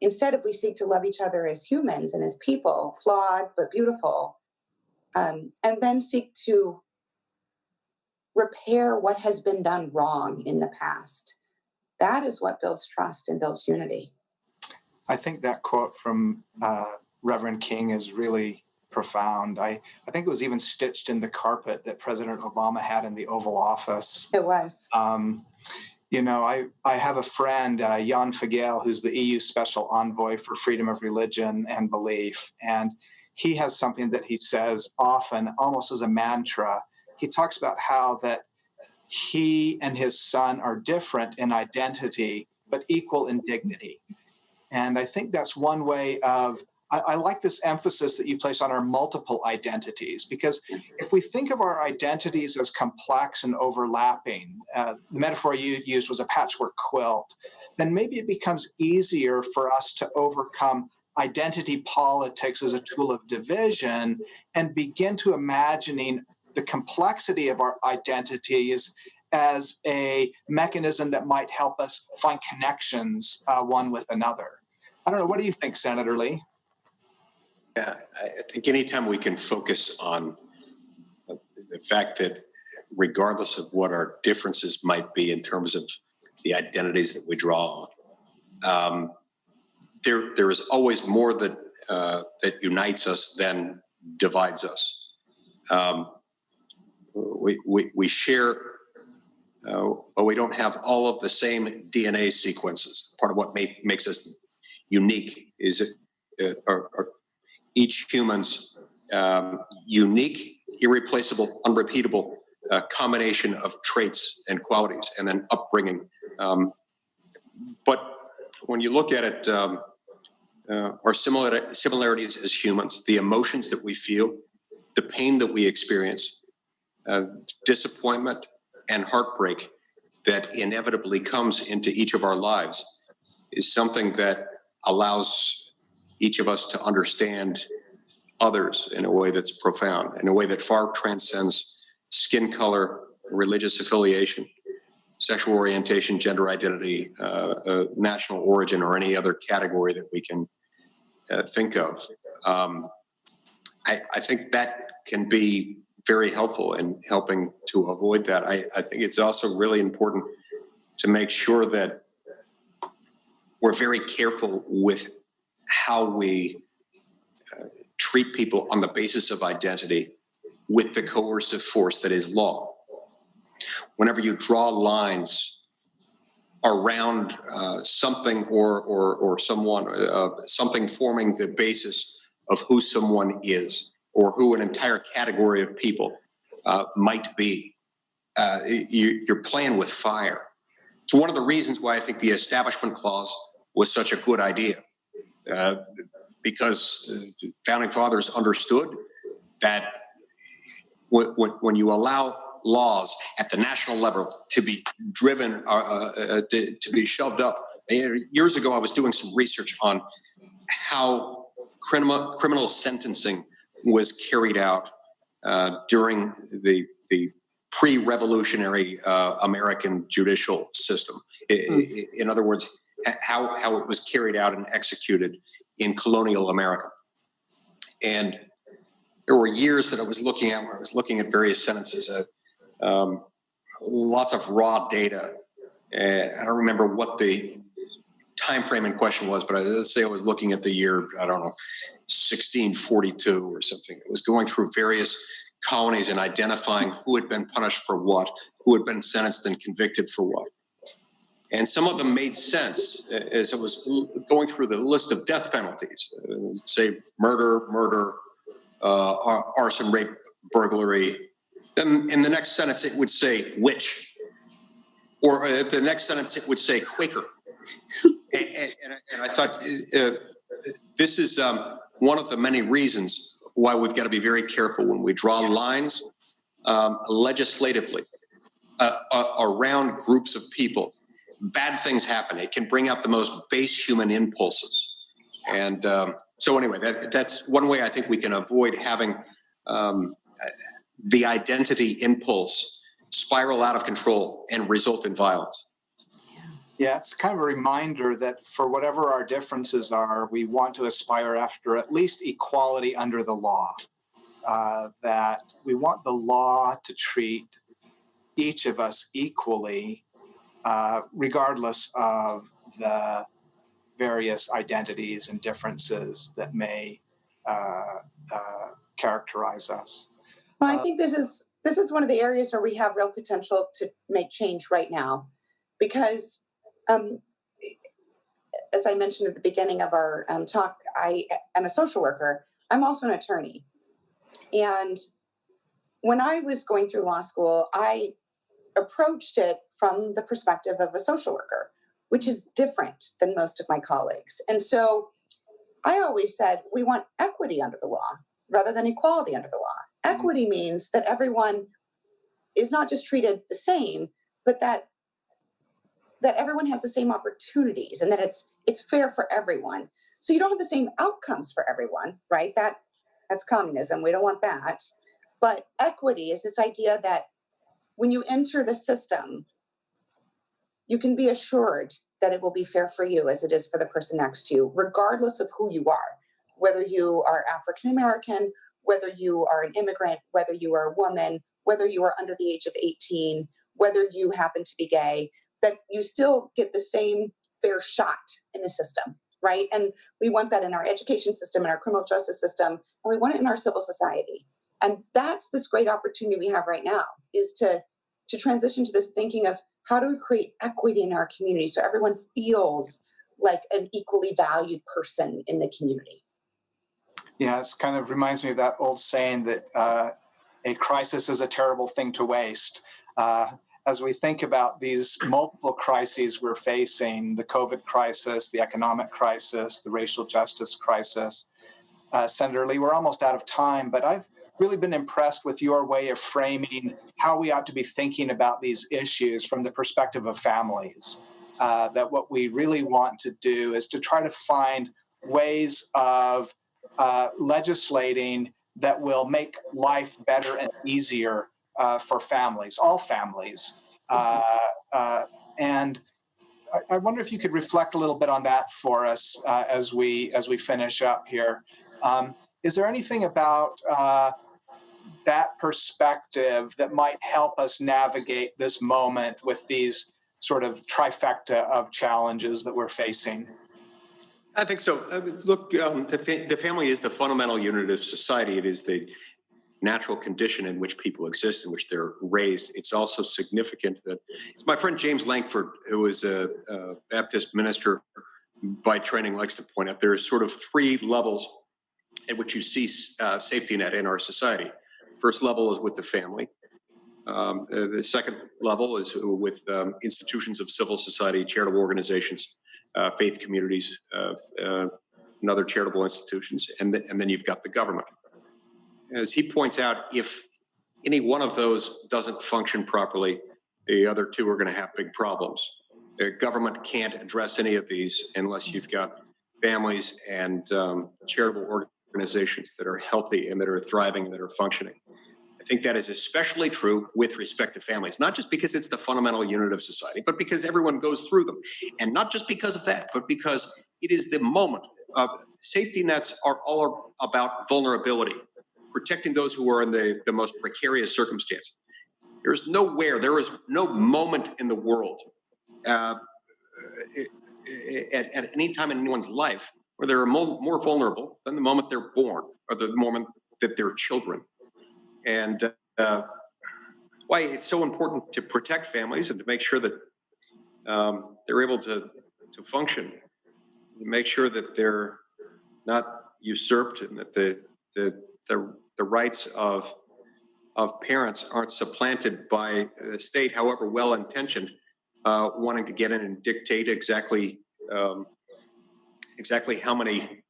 Instead, if we seek to love each other as humans and as people, flawed but beautiful, and then seek to repair what has been done wrong in the past, that is what builds trust and builds unity. I think that quote from Reverend King is really profound. I think it was even stitched in the carpet that President Obama had in the Oval Office. It was. I have a friend, Jan Fagel, who's the EU Special Envoy for Freedom of Religion and Belief. And he has something that he says often, almost as a mantra. He talks about how that he and his son are different in identity, but equal in dignity. And I think that's one way of, I like this emphasis that you place on our multiple identities, because if we think of our identities as complex and overlapping, the metaphor you used was a patchwork quilt, then maybe it becomes easier for us to overcome identity politics as a tool of division and begin to imagining the complexity of our identities as a mechanism that might help us find connections one with another. I don't know. What do you think, Senator Lee? Yeah, I think anytime we can focus on the fact that regardless of what our differences might be in terms of the identities that we draw on, there is always more that unites us than divides us. We share, we don't have all of the same DNA sequences. Part of what makes us unique is each human's unique, irreplaceable, unrepeatable combination of traits and qualities, and then upbringing. But when you look at it, our similarities as humans, the emotions that we feel, the pain that we experience, disappointment and heartbreak that inevitably comes into each of our lives is something that allows each of us to understand others in a way that's profound, in a way that far transcends skin color, religious affiliation, sexual orientation, gender identity, national origin, or any other category that we can think of. I think that can be very helpful in helping to avoid that. I think it's also really important to make sure that we're very careful with how we treat people on the basis of identity with the coercive force that is law. Whenever you draw lines around something or someone, something forming the basis of who someone is or who an entire category of people might be, you're playing with fire. It's one of the reasons why I think the Establishment Clause was such a good idea. Because founding fathers understood that when you allow laws at the national level to be driven, to be shoved up. Years ago, I was doing some research on how criminal sentencing was carried out during the pre-revolutionary American judicial system. In other words, how it was carried out and executed in colonial America. And there were years that I was looking at where I was looking at various sentences, lots of raw data. I don't remember what the time frame in question was, but let's say I was looking at the year, I don't know, 1642 or something. It was going through various colonies and identifying who had been punished for what, who had been sentenced and convicted for what. And some of them made sense as I was going through the list of death penalties, say murder, arson, rape, burglary. Then in the next sentence, it would say witch. Or the next sentence, it would say Quaker. And I thought, this is one of the many reasons why we've got to be very careful when we draw lines legislatively around groups of people. Bad things happen. It can bring out the most base human impulses. And so anyway, that's one way I think we can avoid having the identity impulse spiral out of control and result in violence. Yeah, it's kind of a reminder that for whatever our differences are, we want to aspire after at least equality under the law. That we want the law to treat each of us equally, regardless of the various identities and differences that may characterize us. Well, I think this is one of the areas where we have real potential to make change right now, because as I mentioned at the beginning of our talk, I am a social worker. I'm also an attorney. And when I was going through law school, I approached it from the perspective of a social worker, which is different than most of my colleagues. And so I always said, we want equity under the law rather than equality under the law. Equity means that everyone is not just treated the same, but that everyone has the same opportunities and that it's fair for everyone. So you don't have the same outcomes for everyone, right? That's communism. We don't want that. But equity is this idea that when you enter the system, you can be assured that it will be fair for you as it is for the person next to you, regardless of who you are, whether you are African American, whether you are an immigrant, whether you are a woman, whether you are under the age of 18, whether you happen to be gay, that you still get the same fair shot in the system, right? And we want that in our education system, in our criminal justice system, and we want it in our civil society. And that's this great opportunity we have right now, is to transition to this thinking of how do we create equity in our community so everyone feels like an equally valued person in the community. Yeah, it's kind of reminds me of that old saying that a crisis is a terrible thing to waste. As we think about these multiple crises we're facing, the COVID crisis, the economic crisis, the racial justice crisis, Senator Lee, we're almost out of time, but I've really been impressed with your way of framing how we ought to be thinking about these issues from the perspective of families. That what we really want to do is to try to find ways of legislating that will make life better and easier for families, all families. And I wonder if you could reflect a little bit on that for us as we finish up here. Is there anything about that perspective that might help us navigate this moment with these sort of trifecta of challenges that we're facing? I think so. Look, the family is the fundamental unit of society. It is the natural condition in which people exist, in which they're raised. It's also significant that it's my friend James Lankford, who is a Baptist minister by training, likes to point out there are sort of three levels at which you see safety net in our society. First level is with the family. The second level is with institutions of civil society, charitable organizations, faith communities, and other charitable institutions, and then you've got the government. As he points out, if any one of those doesn't function properly, the other two are going to have big problems. The government can't address any of these unless you've got families and charitable organizations that are healthy and that are thriving and that are functioning. I think that is especially true with respect to families, not just because it's the fundamental unit of society, but because everyone goes through them. And not just because of that, but because it is the moment. Safety nets are all about vulnerability, protecting those who are in the most precarious circumstance. There is no moment in the world at any time in anyone's life where they're more vulnerable than the moment they're born or the moment that they're children. And why it's so important to protect families and to make sure that they're able to function, to make sure that they're not usurped and that the rights of parents aren't supplanted by the state, however well-intentioned, wanting to get in and dictate exactly how many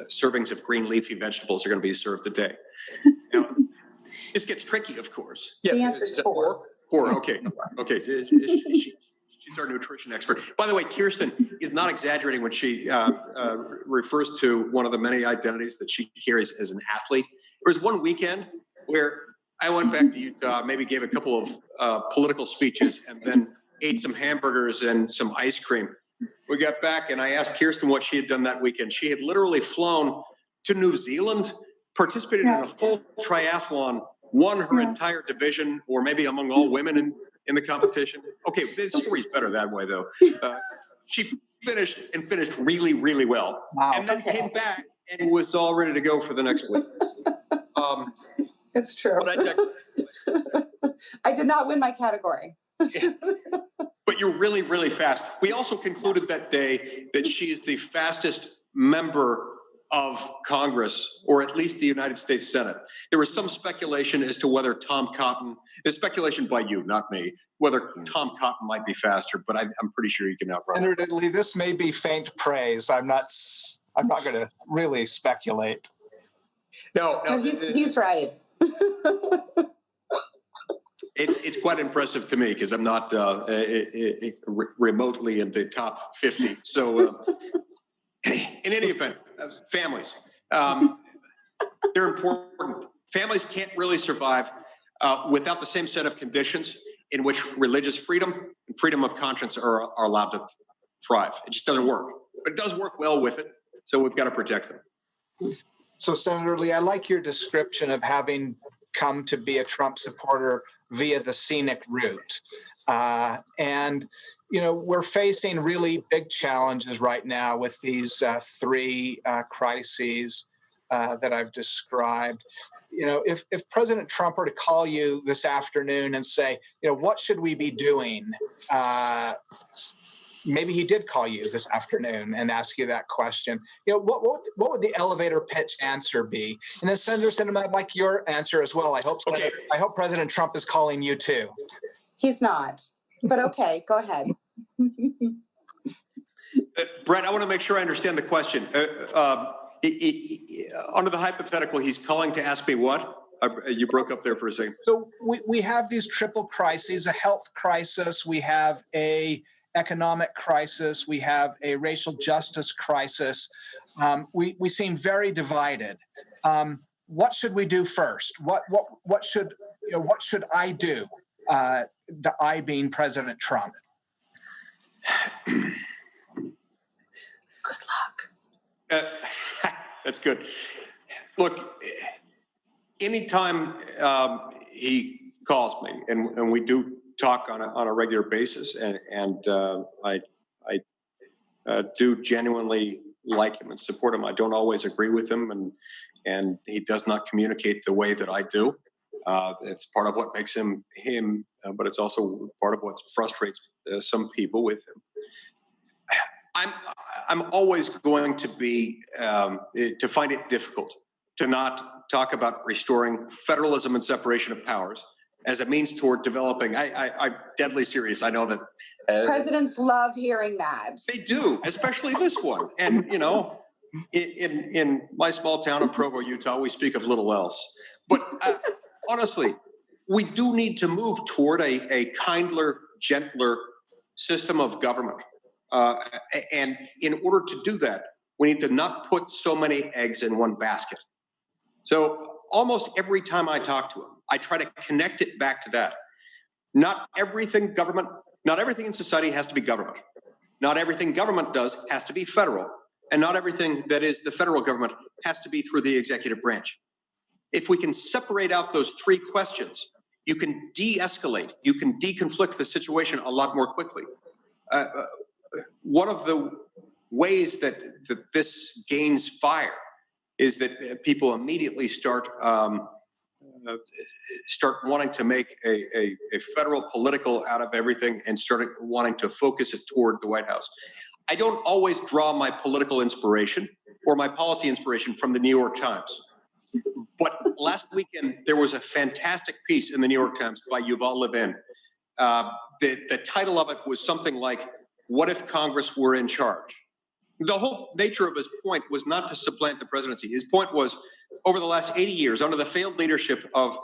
servings of green leafy vegetables are going to be served a day. Now, this gets tricky, of course. The answer is 4. 4. Okay. Okay. She's our nutrition expert. By the way, Kyrsten is not exaggerating when she refers to one of the many identities that she carries as an athlete. There was one weekend where I went back to Utah, maybe gave a couple of political speeches, and then ate some hamburgers and some ice cream. We got back, and I asked Kyrsten what she had done that weekend. She had literally flown to New Zealand, participated in a full triathlon, won her entire division, or maybe among all women in the competition. Okay, this story's better that way, though. She finished really, really well. Wow. And then came back and was all ready to go for the next week. It's true. I did not win my category. But you're really, really fast. We also concluded that day that she is the fastest member of Congress, or at least the United States Senate. There was some speculation as to whether Tom Cotton, there's speculation by you, not me, whether Tom Cotton might be faster, but I'm pretty sure you can outrun him. Senator Lee, this may be faint praise. I'm not going to really speculate. No, he's right. It's quite impressive to me because I'm not remotely in the top 50. So in any event, families, they're important. Families can't really survive without the same set of conditions in which religious freedom and freedom of conscience are allowed to thrive. It just doesn't work, but it does work well with it. So we've got to protect them. So Senator Lee, I like your description of having come to be a Trump supporter via the scenic route. And, you know, we're facing really big challenges right now with these 3 crises that I've described. You know, if President Trump were to call you this afternoon and say, you know, what should we be doing? Maybe he did call you this afternoon and ask you that question. You know, what would the elevator pitch answer be? And then Senator Sinema, I'd like your answer as well. I hope President Trump is calling you too. He's not, but okay, go ahead. Brett, I want to make sure I understand the question. Under the hypothetical, he's calling to ask me what? You broke up there for a second. So we have these triple crises: a health crisis, we have a economic crisis, we have a racial justice crisis. We seem very divided. What should we do first? What should I do? The I being President Trump. Good luck. That's good. Look, anytime he calls me, and we do talk on a regular basis, and I do genuinely like him and support him. I don't always agree with him, and he does not communicate the way that I do. It's part of what makes him, but it's also part of what frustrates some people with him. I'm always going to be to find it difficult to not talk about restoring federalism and separation of powers as a means toward developing. I'm deadly serious. I know that presidents love hearing that. They do, especially this one. And you know, in my small town of Provo, Utah, we speak of little else. But honestly, we do need to move toward a kindler, gentler system of government. And in order to do that, we need to not put so many eggs in one basket. So almost every time I talk to him, I try to connect it back to that. Not everything in society has to be government. Not everything government does has to be federal. And not everything that is the federal government has to be through the executive branch. If we can separate out those 3 questions, you can de-escalate, you can deconflict the situation a lot more quickly. One of the ways that this gains fire is that people immediately start wanting to make a federal political out of everything and start wanting to focus it toward the White House. I don't always draw my political inspiration or my policy inspiration from the New York Times. But last weekend, there was a fantastic piece in the New York Times by Yuval Levin. The title of it was something like, "What if Congress were in charge?" The whole nature of his point was not to supplant the presidency. His point was, over the last 80 years, under the failed leadership of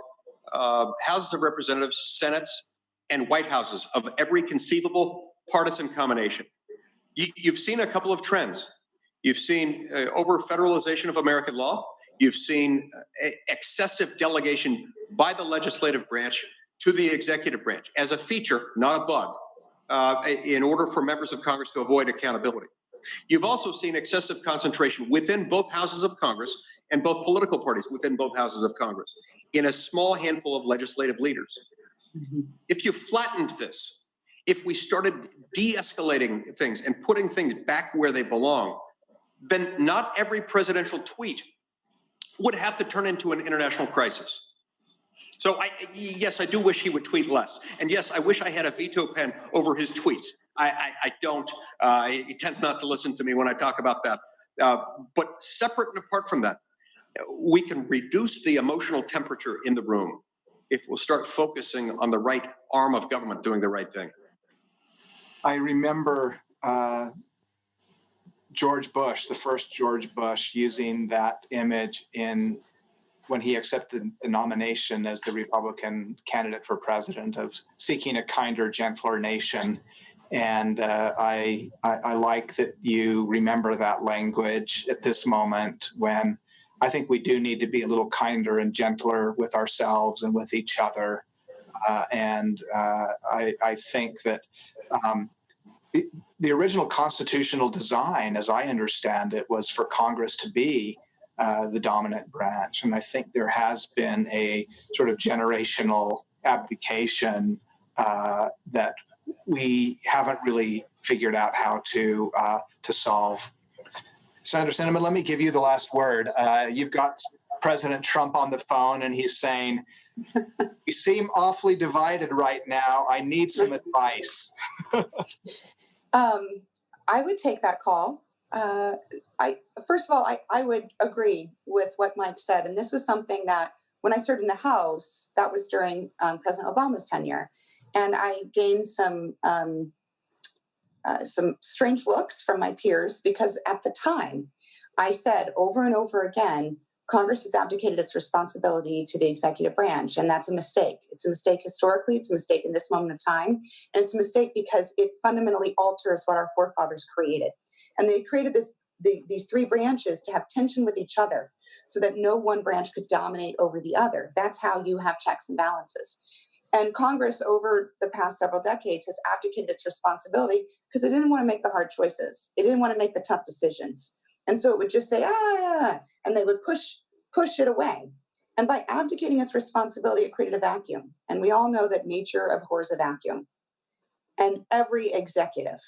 houses of representatives, senates, and White Houses of every conceivable partisan combination, you've seen a couple of trends. You've seen over-federalization of American law. You've seen excessive delegation by the legislative branch to the executive branch as a feature, not a bug, in order for members of Congress to avoid accountability. You've also seen excessive concentration within both houses of Congress and both political parties within both houses of Congress in a small handful of legislative leaders. Mm-hmm. If you flattened this, if we started de-escalating things and putting things back where they belong, then not every presidential tweet would have to turn into an international crisis. So yes, I do wish he would tweet less. And yes, I wish I had a veto pen over his tweets. I don't. He tends not to listen to me when I talk about that. But separate and apart from that, we can reduce the emotional temperature in the room if we'll start focusing on the right arm of government doing the right thing. I remember George Bush, the first George Bush, using that image when he accepted the nomination as the Republican candidate for president, of seeking a kinder, gentler nation. And I like that you remember that language at this moment, when I think we do need to be a little kinder and gentler with ourselves and with each other. I think that the original constitutional design, as I understand it, was for Congress to be the dominant branch. And I think there has been a sort of generational abdication that we haven't really figured out how to solve. Senator Sinema, let me give you the last word. You've got President Trump on the phone, and he's saying, "You seem awfully divided right now. I need some advice." I would take that call. First of all, I would agree with what Mike said. And this was something that when I served in the House, that was during President Obama's tenure. And I gained some strange looks from my peers, because at the time I said over and over again, Congress has abdicated its responsibility to the executive branch, and that's a mistake. It's a mistake historically, it's a mistake in this moment of time, and it's a mistake because it fundamentally alters what our forefathers created. And they created these three branches to have tension with each other so that no one branch could dominate over the other. That's how you have checks and balances. And Congress, over the past several decades, has abdicated its responsibility because it didn't want to make the hard choices. It didn't want to make the tough decisions. And so it would just say, and they would push it away. And by abdicating its responsibility, it created a vacuum. And we all know that nature abhors a vacuum. And every executive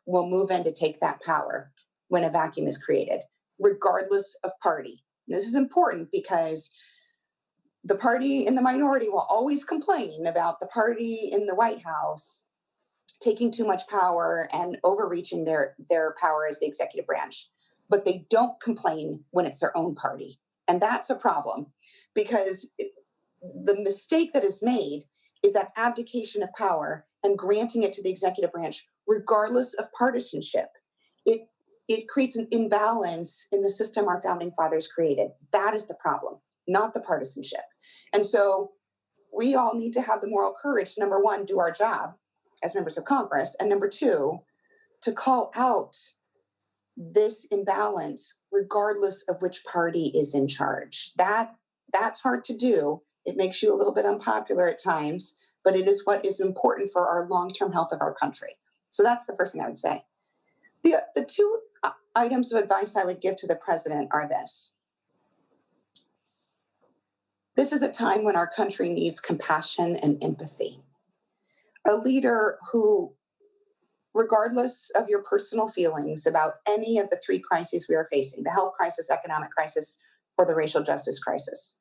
will move in to take that power when a vacuum is created, regardless of party. This is important because the party in the minority will always complain about the party in the White House taking too much power and overreaching their power as the executive branch. But they don't complain when it's their own party. And that's a problem, because the mistake that is made is that abdication of power and granting it to the executive branch, regardless of partisanship. It creates an imbalance in the system our founding fathers created. That is the problem, not the partisanship. And so we all need to have the moral courage to, number one, do our job as members of Congress, and number two, to call out this imbalance regardless of which party is in charge. That's hard to do. It makes you a little bit unpopular at times, but it is what is important for our long-term health of our country. So that's the first thing I would say. The two items of advice I would give to the president are this. This is a time when our country needs compassion and empathy. A leader who, regardless of your personal feelings about any of the three crises we are facing, the health crisis, economic crisis, or the racial justice crisis,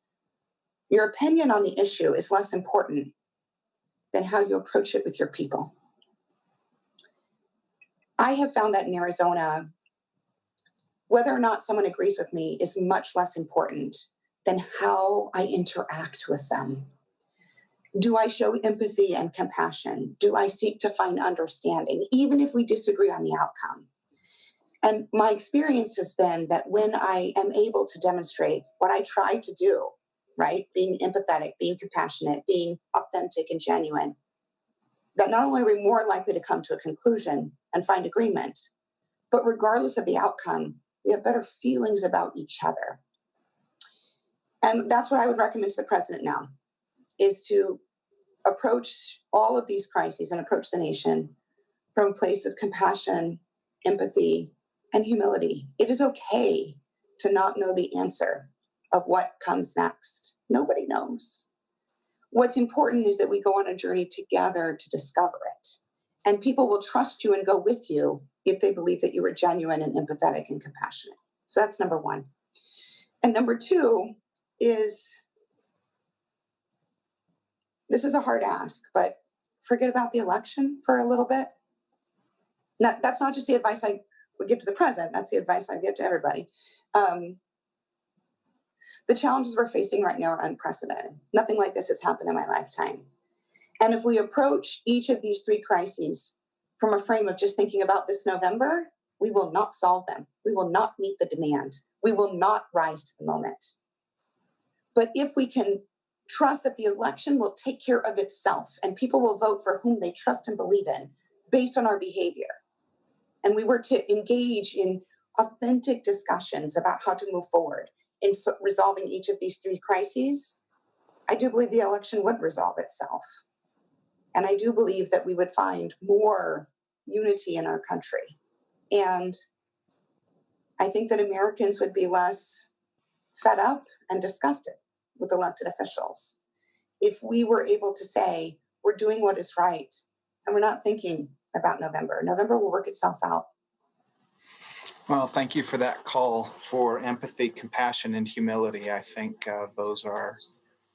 your opinion on the issue is less important than how you approach it with your people. I have found that in Arizona, whether or not someone agrees with me is much less important than how I interact with them. Do I show empathy and compassion? Do I seek to find understanding, even if we disagree on the outcome? And my experience has been that when I am able to demonstrate what I try to do, right, being empathetic, being compassionate, being authentic and genuine, that not only are we more likely to come to a conclusion and find agreement, but regardless of the outcome, we have better feelings about each other. And that's what I would recommend to the president now, is to approach all of these crises and approach the nation from a place of compassion, empathy, and humility. It is okay to not know the answer of what comes next. Nobody knows. What's important is that we go on a journey together to discover it. And people will trust you and go with you if they believe that you are genuine and empathetic and compassionate. So that's number one. And number two is, this is a hard ask, but forget about the election for a little bit. Now, that's not just the advice I would give to the president, that's the advice I give to everybody. The challenges we're facing right now are unprecedented. Nothing like this has happened in my lifetime. And if we approach each of these three crises from a frame of just thinking about this November, we will not solve them. We will not meet the demand. We will not rise to the moment. But if we can trust that the election will take care of itself and people will vote for whom they trust and believe in based on our behavior, and we were to engage in authentic discussions about how to move forward in resolving each of these three crises, I do believe the election would resolve itself. And I do believe that we would find more unity in our country. And I think that Americans would be less fed up and disgusted with elected officials if we were able to say, we're doing what is right, and we're not thinking about November. November will work itself out. Well, thank you for that call for empathy, compassion, and humility. I think those are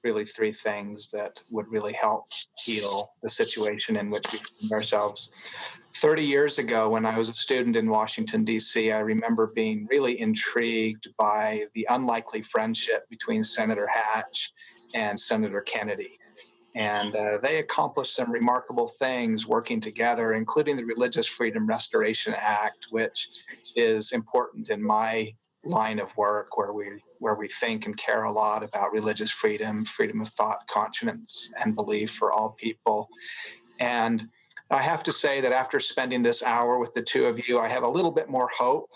really three things that would really help heal the situation in which we find ourselves. 30 years ago, when I was a student in Washington, D.C., I remember being really intrigued by the unlikely friendship between Senator Hatch and Senator Kennedy. And they accomplished some remarkable things working together, including the Religious Freedom Restoration Act, which is important in my line of work, where we think and care a lot about religious freedom, freedom of thought, conscience, and belief for all people. And I have to say that after spending this hour with the two of you, I have a little bit more hope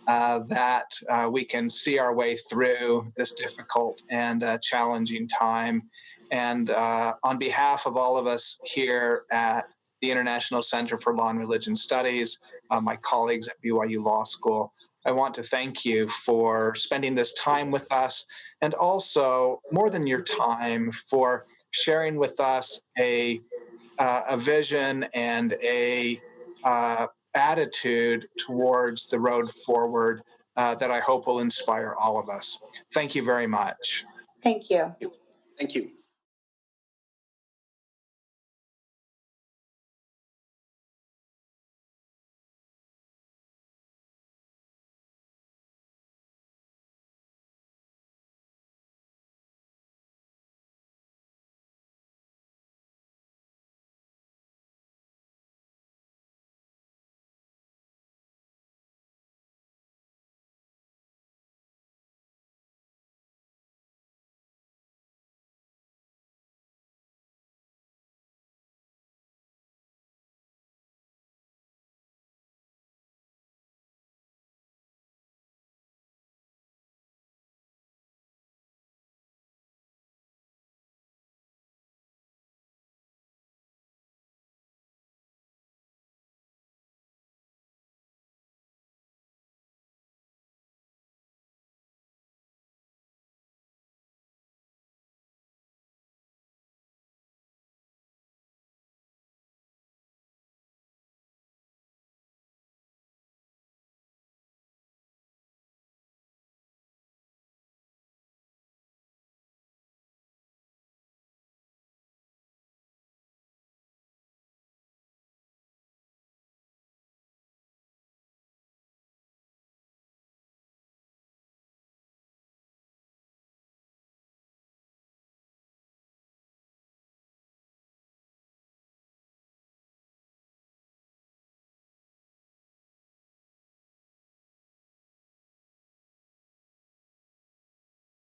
that we can see our way through this difficult and challenging time. And on behalf of all of us here at the International Center for Law and Religion Studies, my colleagues at BYU Law School, I want to thank you for spending this time with us, and also, more than your time, for sharing with us a vision and a attitude towards the road forward that I hope will inspire all of us. Thank you very much. Thank you. Thank you.